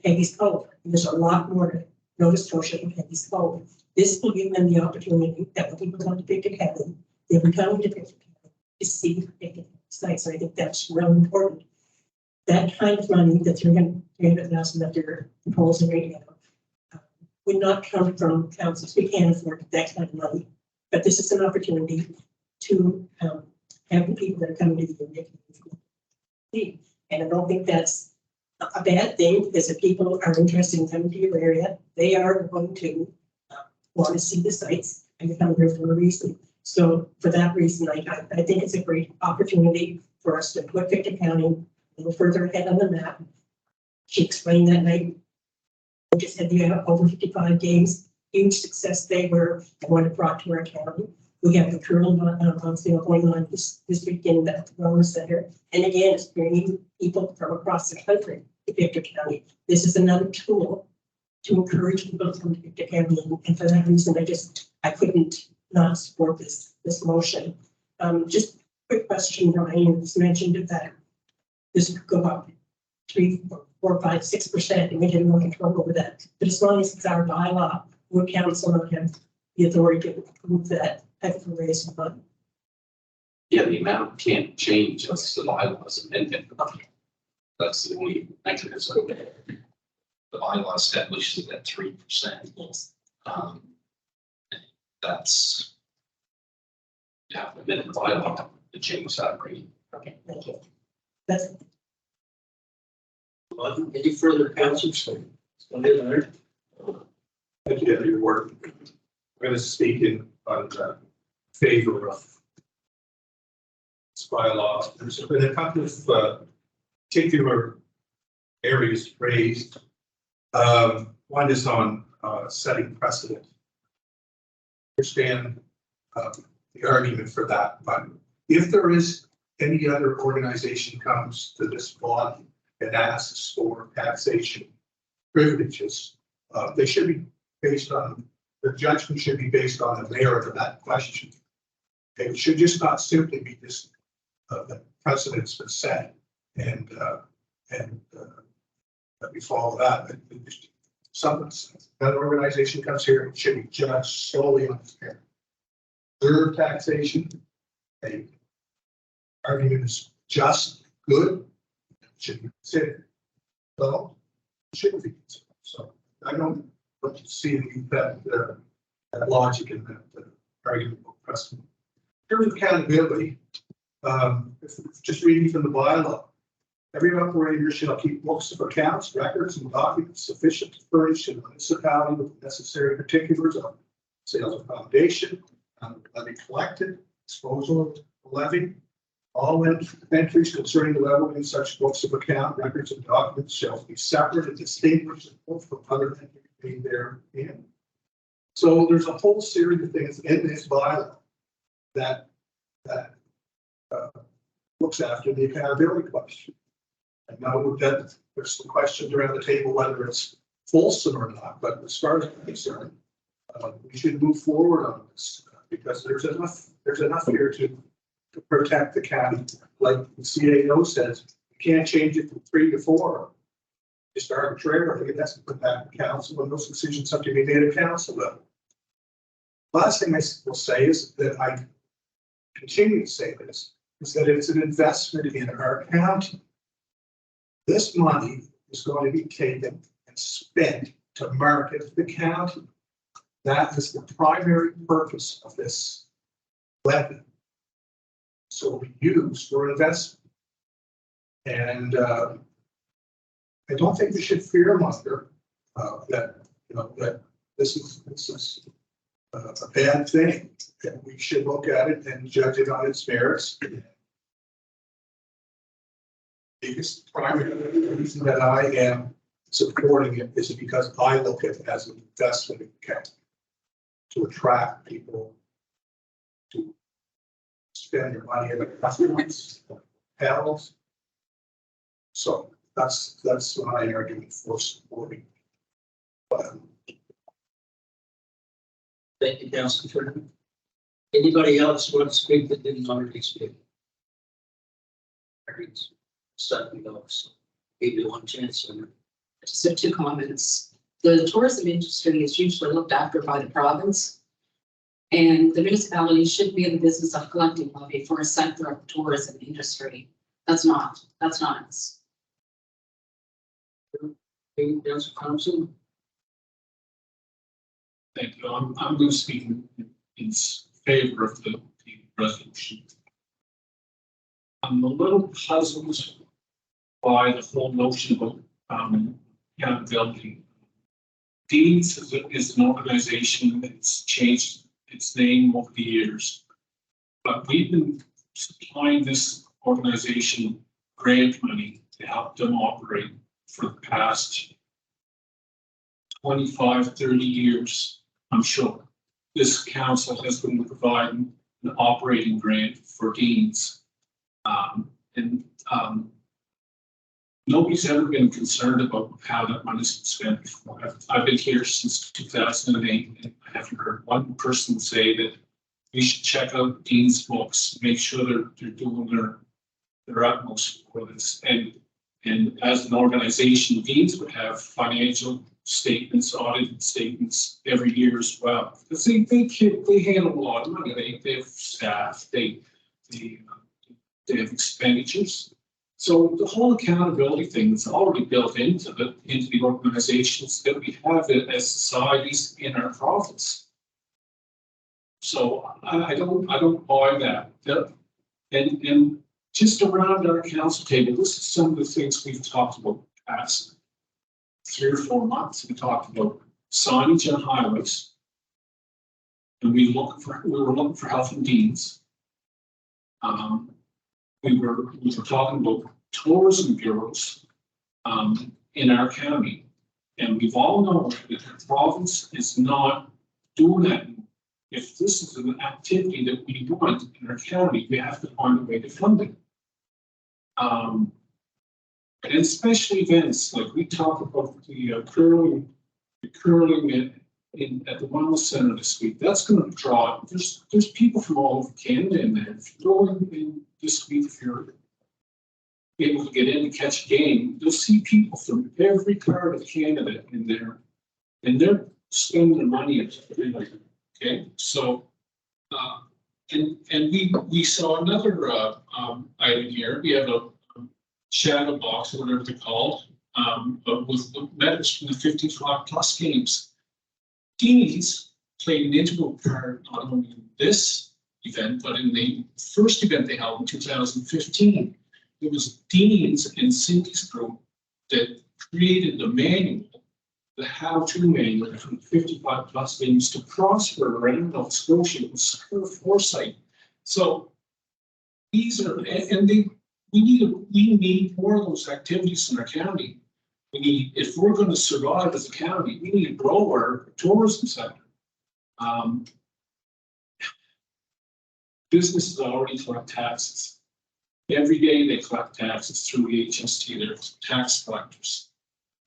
Peggy's Cove. There's a lot more to Nova Scotia than Peggy's Cove. This will give them the opportunity that when people come to Victor County, they'll be coming to Victor County to see Victor sites. I think that's really important. That kind of money, the 300,000 that they're proposing right now, would not come from councils. We can't afford that kind of money. But this is an opportunity to have the people that are coming to the community. And I don't think that's a bad thing, because if people are interested in coming to your area, they are going to want to see the sites and come here for a reason. So for that reason, I think it's a great opportunity for us to put Victor County a little further ahead on the map. She explained that night. We just had over 55 games, huge success they were, and what it brought to our county. We have the curling going on this weekend at the Wellness Center. And again, it's bringing people from across the country to Victor County. This is another tool to encourage people to come to Victor County. And for that reason, I couldn't not support this motion. Just a quick question, Ryan was mentioned that this could go up 3, 4, 5, 6%, and we didn't want control over that. But as long as it's our bylaw, we're council and have the authority to approve that type of raise of money. Yeah, the amount can't change unless the bylaws amended. That's the only mechanism. The bylaw establishes it at 3%. That's. Yeah, the minimum bylaw to change that rate. Okay, thank you. That's Any further councils? Thank you, Deputy Warden. I'm going to speak in favor of this bylaw. There's been a couple of particular areas raised. One is on setting precedent. I understand the argument for that, but if there is any other organization comes to this body and asks for taxation privileges, they should be based on, the judgment should be based on the merit of that question. It should just not simply be this, the precedent's been set and that we follow that. But another organization comes here, it should be judged solely on its merit. Reserve taxation, a argument is just good, should be considered. So it shouldn't be considered. So I don't want to see that logic in that argument of precedent. In terms of accountability, just reading from the bylaw, Every operator shall keep books of accounts, records, and documents sufficient to furnish the municipality with the necessary particulars of sales of foundation, levy collected, disposal of the levy. All entries concerning the levy in such books of account, records, and documents shall be separate and distinguished from other entries made therein. So there's a whole series of things in this bylaw that looks after the accountability question. And now that there's some questions around the table whether it's fulsome or not, but as far as I'm concerned, we should move forward on this because there's enough here to protect the county. Like the CAO says, you can't change it from 3 to 4. Just arbitrarily, it has to put back to council and those decisions have to be made at council level. Last thing I will say is that I continue to say this, is that it's an investment in our county. This money is going to be taken and spent to market the county. That is the primary purpose of this levy. So we use for investment. And I don't think we should fearmonger that that this is a bad thing. That we should look at it and judge it on its merits. Biggest primary reason that I am supporting it is because I look at it as an investment account to attract people to spend their money in the restaurants, hotels. So that's my argument for supporting. Thank you, Councilor. Anybody else want to speak that didn't already speak? Certainly those. Give you one chance. Just have 2 comments. The tourism industry is usually looked after by the province. And the municipality should be in the business of collecting levy for a sector of the tourism industry. That's not us. Councilor Thompson. Thank you. I'm going to speak in favor of the resolution. I'm a little puzzled by the whole notion of accountability. Deeds is an organization that's changed its name over the years, but we've been supplying this organization grant money to help them operate for the past 25, 30 years. I'm sure this council has been providing an operating grant for Deans. Nobody's ever been concerned about how that money's been spent before. I've been here since 2008, and I haven't heard one person say that we should check out Dean's books, make sure they're doing their utmost for this. And as an organization, Dean's would have financial statements, audited statements every year as well. Because they handle a lot of money. They have staff, they have expenditures. So the whole accountability thing is already built into the organizations that we have as societies in our province. So I don't buy that. And just around our council table, this is some of the things we've talked about the past 3 or 4 months. We talked about signage on highways, and we were looking for health and Deans. We were talking about tourism bureaus in our county, and we've all known that the province is not doing that. If this is an activity that we want in our county, we have to find a way to fund it. And especially events like we talk about the curling at the Wellness Center this week. That's going to draw. There's people from all over Canada in there. If you go in this week, if you're able to get in and catch a game, you'll see people from every part of Canada in there, and they're spending their money. Okay, so and we saw another item here. We have a shadow box, or whatever they're called, with medals from the 55+ games. Deans played an integral part not only in this event, but in the first event they held in 2015. It was Dean's and Cindy's group that created the manual, the how-to manual for 55+ names to prosper around Nova Scotia. It was her foresight. So these are, we need more of those activities in our county. We need, if we're going to survive as a county, we need to grow our tourism sector. Businesses already collect taxes. Every day they collect taxes through the HST, they're tax collectors.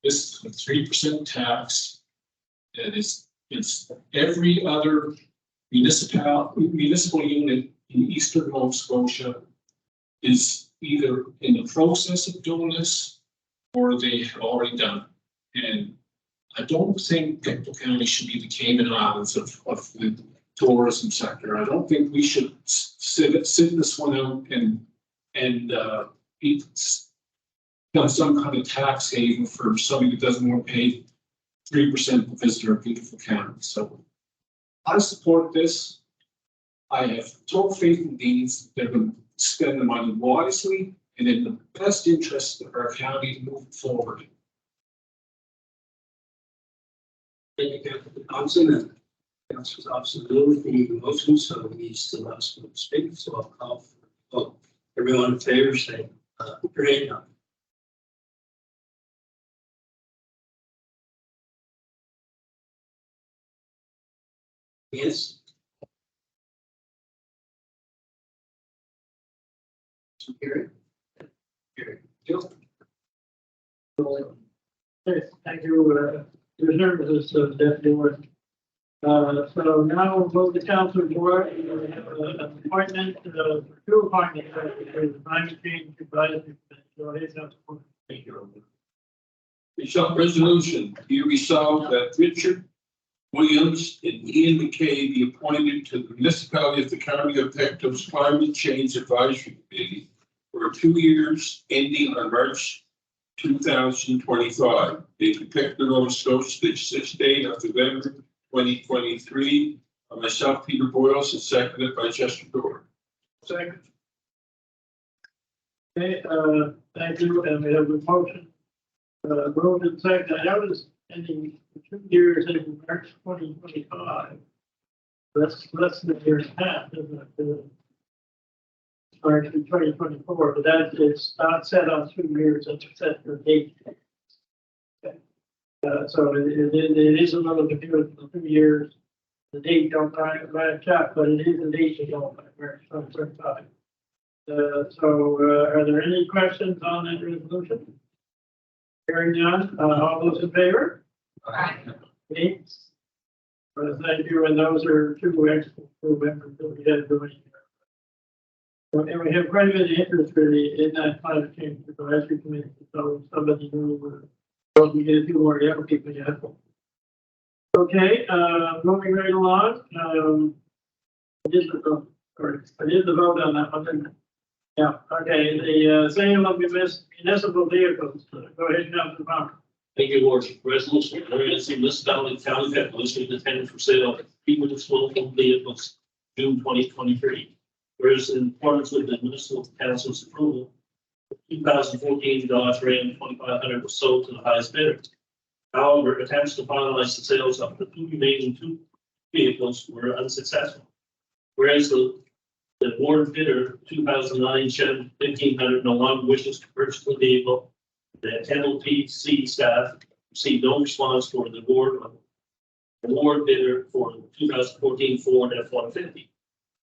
This is a 3% tax. It's every other municipal unit in eastern Nova Scotia is either in the process of doing this or they have already done it. And I don't think Pictou County should be the Cayman Islands of the tourism sector. I don't think we should sit this one out and be some kind of tax haven for somebody that doesn't want to pay 3% to visit our beautiful county. So I support this. I have total faith in these. They're going to spend the money wisely and in the best interest of our county moving forward. Thank you, Councilor Thompson, and Councilor Thompson moved the motion, so he still has to speak, so I'll call for a vote. Everyone in favor, say, your hand up. Yes. Gary. Joe. Okay, thank you, Commissioner, this is Deputy Warden. So now we'll go to Councilor Board, we have an appointment, for two appointments, for the climate change advisory. So here's our support. Thank you. Resolution, be resolved that Richard Williams and Ian McKay be appointed to the municipality of the County of Pictou's Climate Change Advisory Committee for 2 years ending on March 2025. They depict the Nova Scotia, the 6th day of November 2023. Myself, Peter Boyles, and seconded by Chester Dorr. Second. Okay, thank you, and we have a motion. Moved and second, I noticed ending 2 years in March 2025. That's less than a year and a half, isn't it? March 2024, but that is not set on 2 years, it's set for date. Okay. So it is a little confusing for 2 years. The date don't match up, but it is a date to go by March 2025. Are there any questions on that resolution? Hearing none, all those in favor? Aye. Okay. Thank you, and those are two extra members that we had doing. And we have quite a bit of interest really in that climate change advisory committee, so somebody who will be a few more young people yet. Okay, moving right along, I did the vote on that one, didn't I? Yeah, okay, the sale of municipal vehicles, go ahead, Councilor Palmer. Thank you, Lord. Resolution, whereas the municipality of County Pictou is intended for sale of municipal vehicles June 2023. Whereas in accordance with the municipal council's approval, 2014 Dodge Ram 2500 was sold to the highest bidder. However, attempts to finalize the sales of the remaining two vehicles were unsuccessful. Whereas the award bidder 2009 Chevy 1500 no longer wishes to purchase the vehicle, the MOPC staff received no response for the award bidder for 2014 Ford F-150.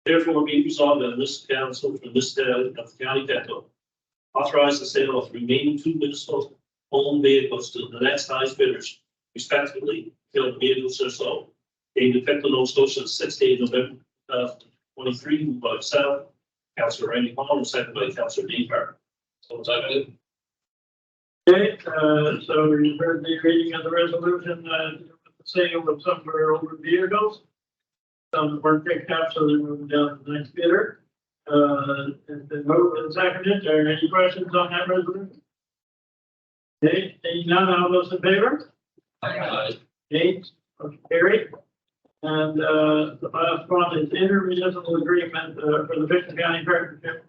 Therefore, be resolved that this council for this of the county Pictou authorize the sale of the remaining two municipal owned vehicles to the next highest bidders, respectively, until the vehicles are sold. Dated Pictou, Nova Scotia, 16 November 2023, moved by myself, Councilor Randy Palmer, second by Councilor Dean Parker. So seconded. Okay, so you've heard the reading of the resolution, the sale of some of our older vehicles. Some weren't picked up, so they're moving down to the next bidder. And then moved and seconded. Are there any questions on that resolution? Okay, seeing none, all those in favor? Aye. Okay, motion carried. And the last one is intermunicipal agreement for the Pictou County Partnership.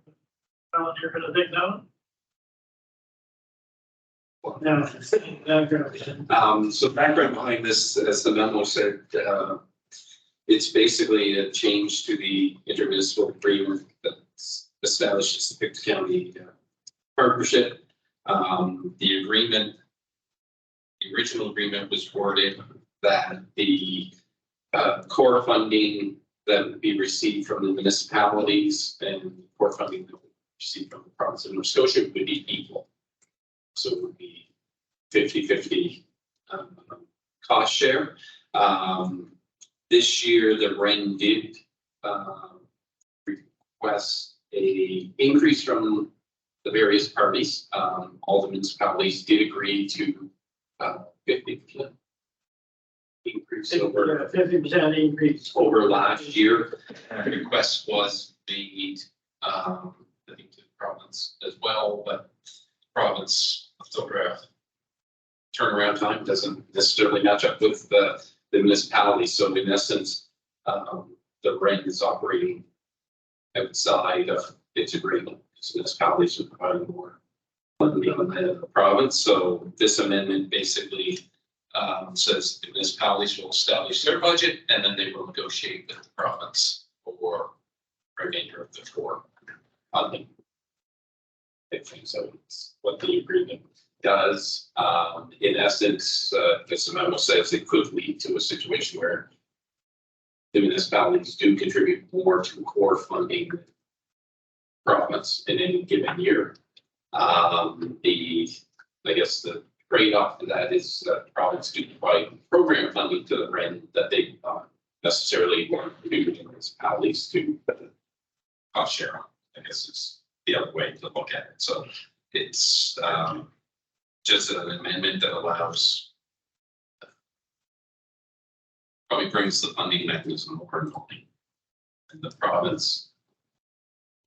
Alan, you're going to take that one? Now, So background behind this, as the memo said, it's basically a change to the intermunicipal agreement that establishes the Pickett County partnership. The agreement, the original agreement was worded that the core funding that would be received from the municipalities and core funding that would be received from the province of Nova Scotia would be equal. So it would be 50-50 cost share. This year, the REN did request a increase from the various parties. All the municipalities did agree to 50% increase over 50% increase. over last year. The request was made, I think, to the province as well, but province turnaround time doesn't necessarily match up with the municipality. So in essence, the REN is operating outside of its agreement. So municipalities are providing more funding than the province. So this amendment basically says the municipalities will establish their budget and then they will negotiate with the province for the remainder of the core funding. So it's what the agreement does. In essence, this memo says it could lead to a situation where the municipalities do contribute more to core funding than the province in any given year. I guess the trade-off to that is that the province do provide program funding to the REN that they don't necessarily want to do the municipalities to cost share on. I guess it's the other way to look at it. So it's just an amendment that allows, probably brings the funding mechanism more in line. And the province,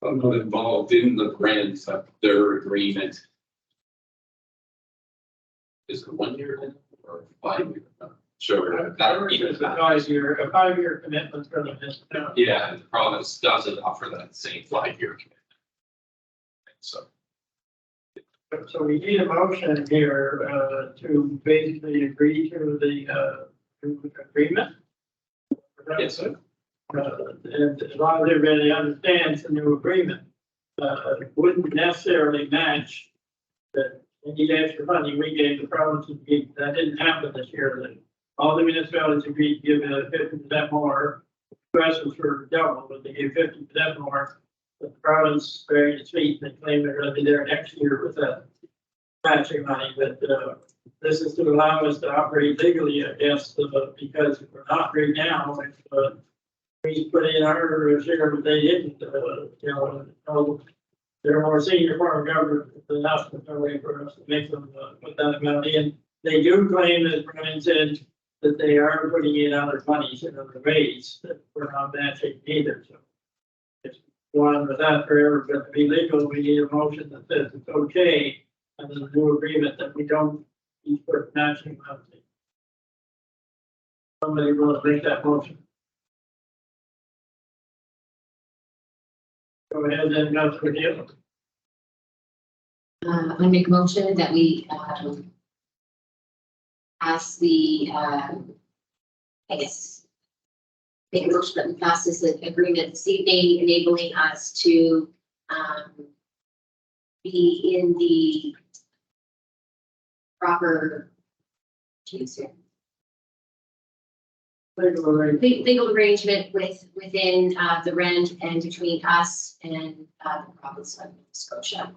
I'm not involved in the grant, their agreement. Is it 1 year or 5 year? Sure. It's a 5-year commitment for the municipality. Yeah, and the province doesn't offer that same 5-year commitment. So we need a motion here to basically agree to the agreement. yes, sir. And as long as everybody understands the new agreement, it wouldn't necessarily match that any extra funding we gave the province. That didn't happen this year. That all the municipalities agreed to give 50% more. The rest was for double, but they gave 50% more. But the province buried its feet and they claim they're going to be there next year with that matching money. But this is to allow us to operate legally, I guess, because if we're not right now, if we put in our share, but they didn't, they're more senior form of government than us, there's no way for us to make them put that amount in. They do claim, as Brian said, that they are putting in other monies in other ways that we're not matching either. So it's one with that forever, but to be legal, we need a motion that says it's okay, and then a new agreement that we don't each put matching money. Somebody will make that motion. Go ahead and go for you. I make a motion that we ask the, I guess, make a motion that we pass this agreement this evening, enabling us to be in the proper, legal arrangement within the REN and between us and the province of Nova Scotia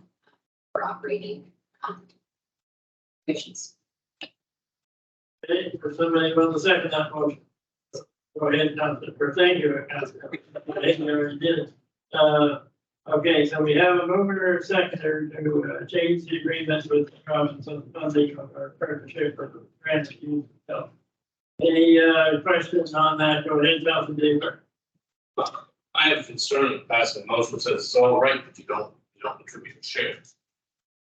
for operating missions. Okay, for somebody want to second that motion. Go ahead, Councilor. Thank you, Councilor. I think we already did it. Okay, so we have a mover or seconder to change the agreement with the province on funding of our partnership for the grant. Any questions on that? Go ahead, Councilor Deaver. I have concern in passing a motion that says it's all right if you don't contribute a share.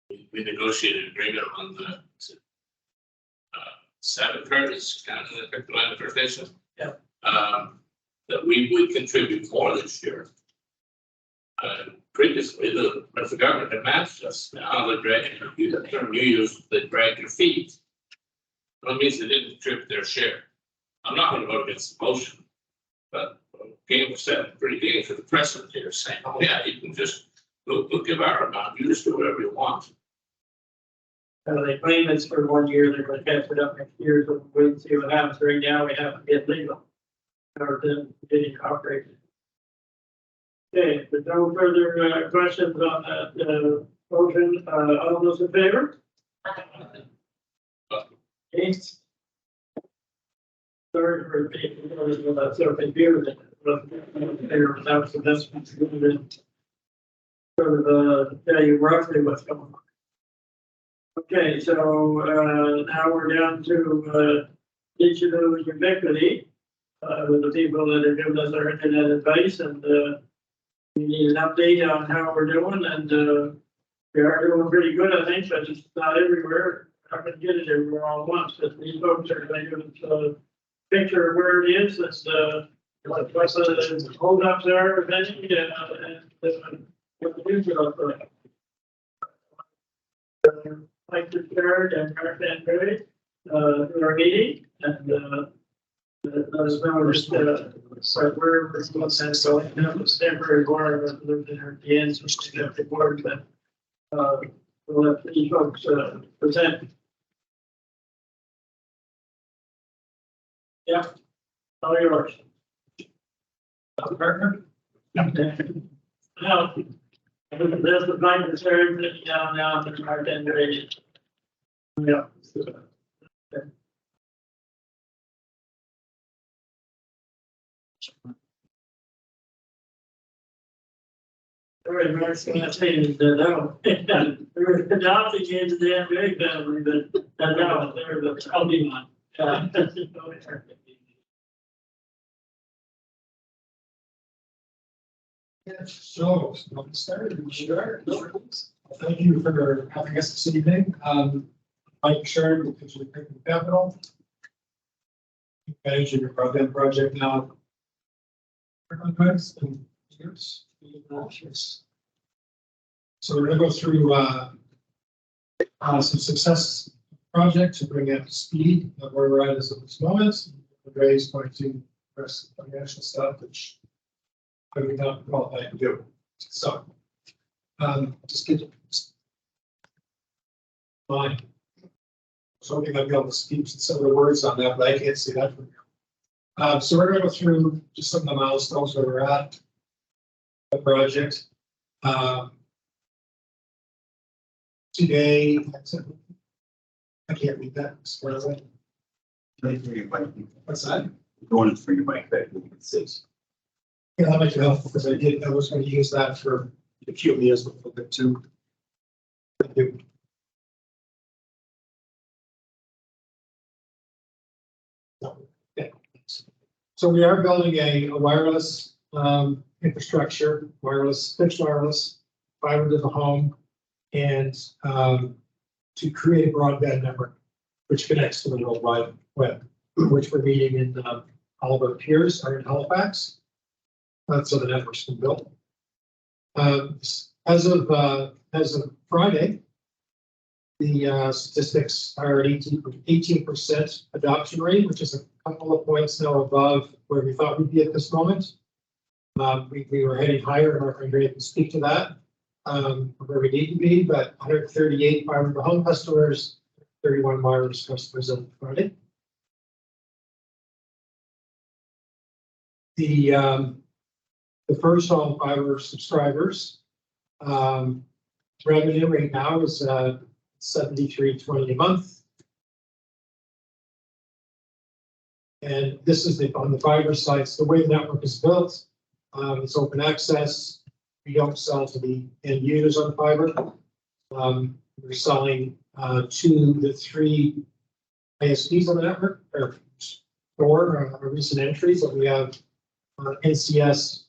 We negotiated an agreement on the 7 parties, kind of the line of protection. Yeah. That we would contribute more this year. Previously, the government had matched us, now they're dragging, the term you use, they drag your feet. That means they didn't trip their share. I'm not gonna vote against the motion. But game was set pretty game for the precedent here, saying, oh yeah, you can just, we'll give our amount, you just do whatever you want. They claim it's for 1 year, they're gonna catch it up next year, so we'll wait and see what happens. Right now, we have to get legal. Or to get incorporated. Okay, if there's no further questions on that motion, all those in favor? Okay. Sorry for being so confused. That was the best one to do. Sort of tell you roughly what's going on. Okay, so now we're down to digital ubiquity with the people that have given us our internet advice, and we need an update on how we're doing, and we are doing pretty good, I think, but it's not everywhere. I'm gonna get it everywhere all at once, but these folks are gonna give us a picture of where it is, and what the holdups are, if any, and what the future looks like. Like to start and Mark and Barry, to our meeting, and let us know just so where we're going to go. That was temporary board that lived in her hands, which is the board that we'll let these folks present. Yeah, all yours. Partner. Now, there's the blind reserve down now in Mark and Barry. Yeah. Very much gonna say that no. We're adopting into the NBA family, but no, they're the only one. So, sure. Thank you for having us this evening. Mike Sherman with Digital Capital. Managing your broadband project now. Years. So we're gonna go through some success projects to bring up to speed of where we're at as of this moment. Ray's going to press financial stuff, which I would not qualify to do. So just get mine. So I think I'll be able to speak some of the words on that, but I can't see that from here. So we're going to go through just some of the milestones where we're at the project. Today, I can't read that. What's that? Going for your mic back. Yeah, that might be helpful because I was going to use that for the QBS a little bit too. Thank you. Okay. So we are building a wireless infrastructure, fixed wireless, fiber to the home, and to create a broadband network which connects to the World Wide Web, which we're meeting in all of our peers are in Halifax. So the network's been built. As of Friday, the statistics are at 18% adoption rate, which is a couple of points now above where we thought we'd be at this moment. We were heading higher, and Andrea can speak to that, where we need to be, but 138 fiber to home customers, 31 wireless customers on Friday. The first all fiber subscribers revenue right now is $73.20 a month. And this is on the fiber side. So the way the network is built, it's open access. We don't sell to the end users on fiber. We're selling 2 to 3 ISPs on the network, or 4 recent entries that we have NCS,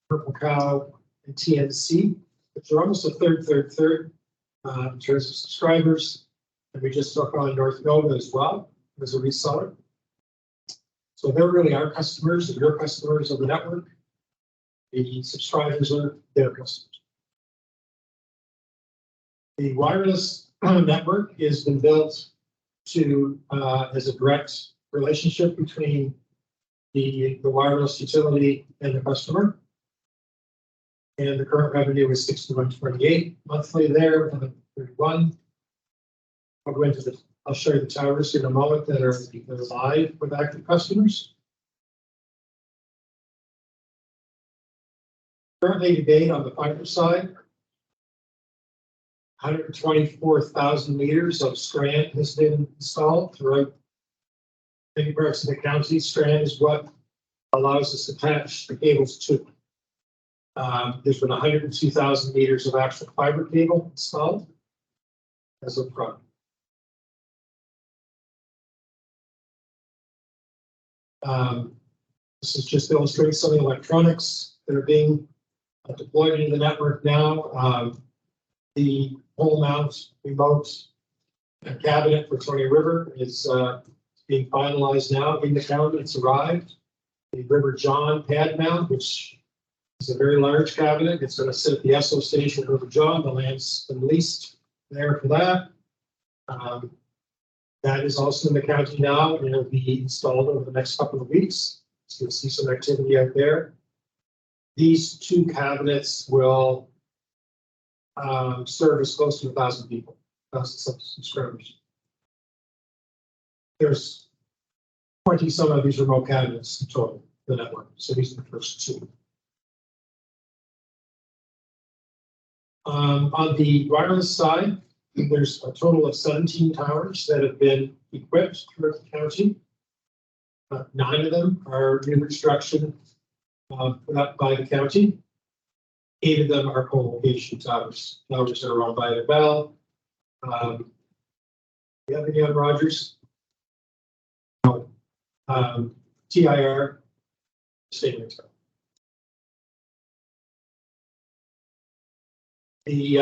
Purple Cow, and TNC, which are almost a third in terms of subscribers. And we just took on North Nova as well as a reseller. So they're really our customers and your customers of the network. The subscribers are their customers. The wireless network has been built to, as a direct relationship between the wireless utility and the customer. And the current revenue is $61.28 monthly there, and 31. I'll go into the, I'll show you the towers in a moment that are live with active customers. Currently today on the fiber side, 124,000 meters of strand has been installed throughout many parts of the county. Strand is what allows us to attach the cables to. There's been 102,000 meters of actual fiber cable installed as of front. This is just illustrating some of the electronics that are being deployed into the network now. The pole mount remote cabinet for Tony River is being finalized now in the county. It's arrived. The River John pad mount, which is a very large cabinet. It's going to sit at the SO station at River John. The land's been leased there for that. That is also in the county now, and it'll be installed over the next couple of weeks. So you'll see some activity out there. These two cabinets will service close to 1,000 people, 1,000 subscribers. There's 20 some of these remote cabinets in total, the network. So these are the first two. On the wireless side, there's a total of 17 towers that have been equipped throughout the county. 9 of them are new construction put up by the county. 8 of them are co-location towers. Towers that are owned by the Bell. You have any on Rogers? No. TIR, State Tower. The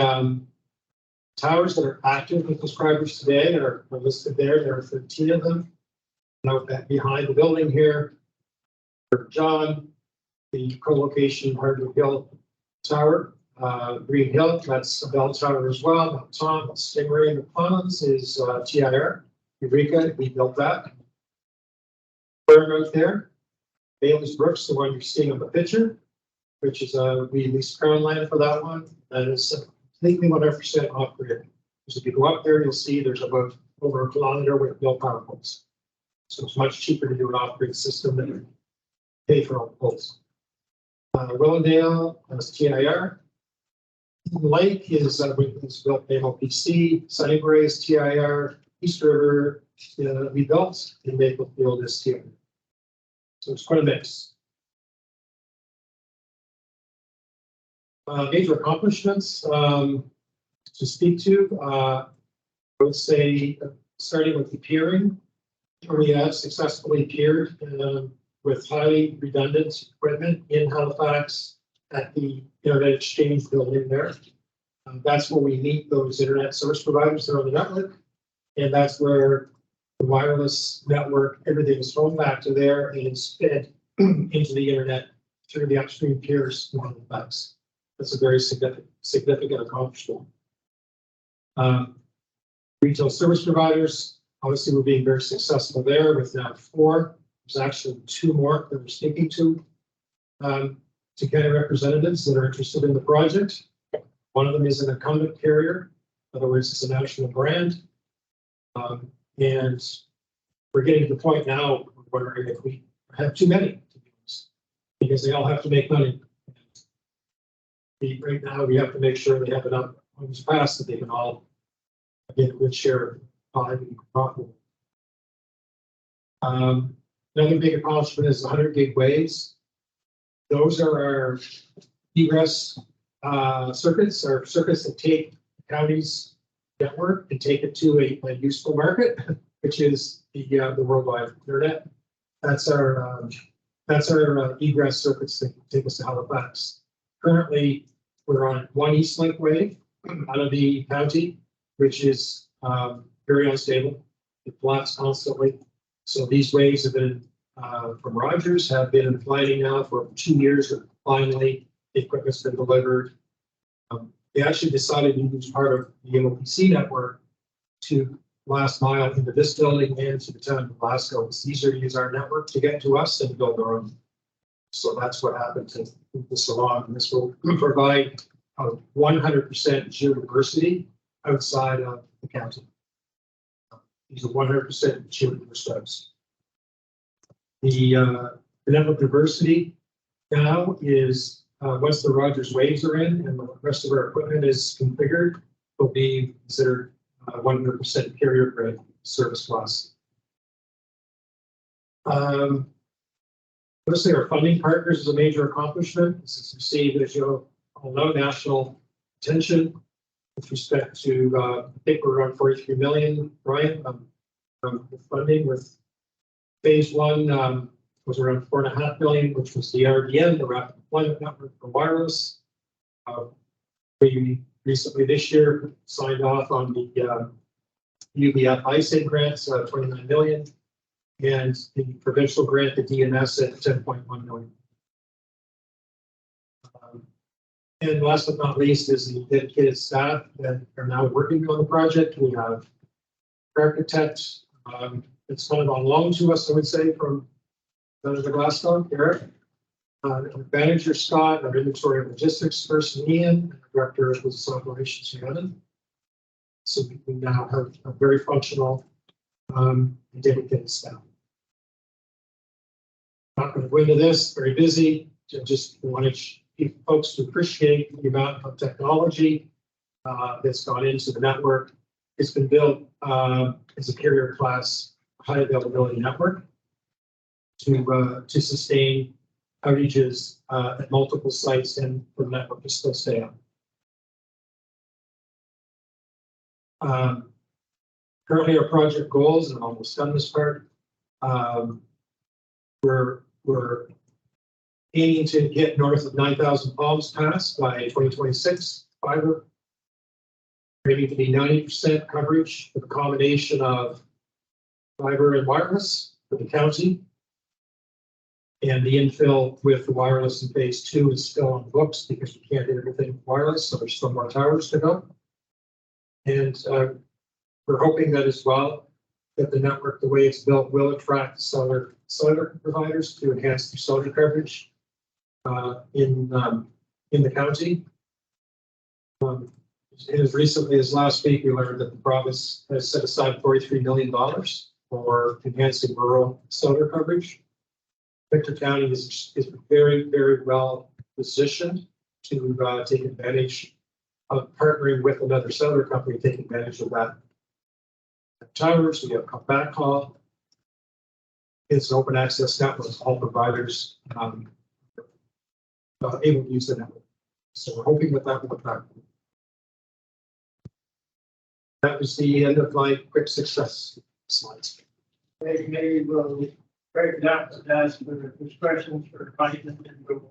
towers that are active with subscribers today are listed there. There are 13 of them. Note that behind the building here, John, the co-location Hardwood Hill Tower, Green Hill, that's a Bell Tower as well. Mount Tom, Stingray, the Ponds is TIR. Eureka, we built that. Right there. Bailey's Brooks, the one you're seeing on the picture, which is we leased Crown land for that one. That is completely 100% off grid. So if you go up there, you'll see there's about over a kilometer with no power poles. So it's much cheaper to do an off grid system than pay for all the poles. Willowdale has TIR. Lake is built by MOPC. Sunnybray is TIR. East River we built, and Maplefield is TIR. So it's quite a mix. Major accomplishments to speak to. I would say starting with the peering, we have successfully peered with highly redundant equipment in Halifax at the Internet Exchange building there. That's where we meet those internet service providers that are on the network, and that's where the wireless network, everything is thrown back to there and is fed into the internet through the upstream peers in Halifax. That's a very significant accomplishment. Retail service providers, obviously we're being very successful there with now 4. There's actually 2 more that we're speaking to county representatives that are interested in the project. One of them is an incumbent carrier, in other words, it's a national brand. And we're getting to the point now wondering if we have too many, to be honest, because they all have to make money. Right now, we have to make sure they have enough homes passed that they can all get a good share of and be profitable. Another big accomplishment is 100 gig waves. Those are our egress circuits, or circuits that take the county's network and take it to a useful market, which is the worldwide internet. That's our egress circuits that take us to Halifax. Currently, we're on 1 Eastlink wave out of the county, which is very unstable. It flats constantly. So these waves have been from Rogers have been in planning now for 2 years. And finally, the equipment's been delivered. They actually decided to use part of the MOPC network to last mile into this building and to the town of Glasgow. It's easier to use our network to get to us than to build our own. So that's what happened to move this along. And this will provide 100% geodiversity outside of the county. These are 100% geodiverse webs. The network diversity now is once the Rogers waves are in and the rest of our equipment is configured, will be considered 100% carrier grade service class. Obviously, our funding partners is a major accomplishment. This has received, as you all know, national attention with respect to, I think we're around 43 million, right? With funding with phase one was around 4.5 million, which was the RDN, the Rapid Deployment Network for wireless. We recently this year signed off on the UBF ISAID grants, 29 million, and the provincial grant, the DNS at 10.1 million. And last but not least is the dedicated staff that are now working on the project. We have architects. It's kind of on loan to us, I would say, from the Glasgow, Eric. Manager Scott, our inventory and logistics person Ian, and the director of business operations Shannon. So we now have a very functional and dedicated staff. Not going to go into this, very busy. Just want to folks to appreciate the amount of technology that's gone into the network. It's been built as a carrier class high availability network to sustain outages at multiple sites and for the network to still stay on. Currently, our project goals, and I'm almost done this part. We're aiming to get north of 9,000 palms passed by 2026. Fiber. We're aiming to be 90% coverage with a combination of fiber and wireless for the county. And the infill with the wireless in phase 2 is still on the books because we can't do everything with wireless, so there's still more towers to go. And we're hoping that as well, that the network, the way it's built, will attract solar providers to enhance their solar coverage in the county. As recently as last week, we learned that the province has set aside $43 million for enhancing rural solar coverage. Victor County is very, very well positioned to take advantage of partnering with another solar company, taking advantage of that. Towers, we have backhaul. It's an open access network. All providers able to use the network. So we're hoping that that will attract them. That was the end of my quick success slides. Maybe we'll break it up and ask for questions for Mike and then we'll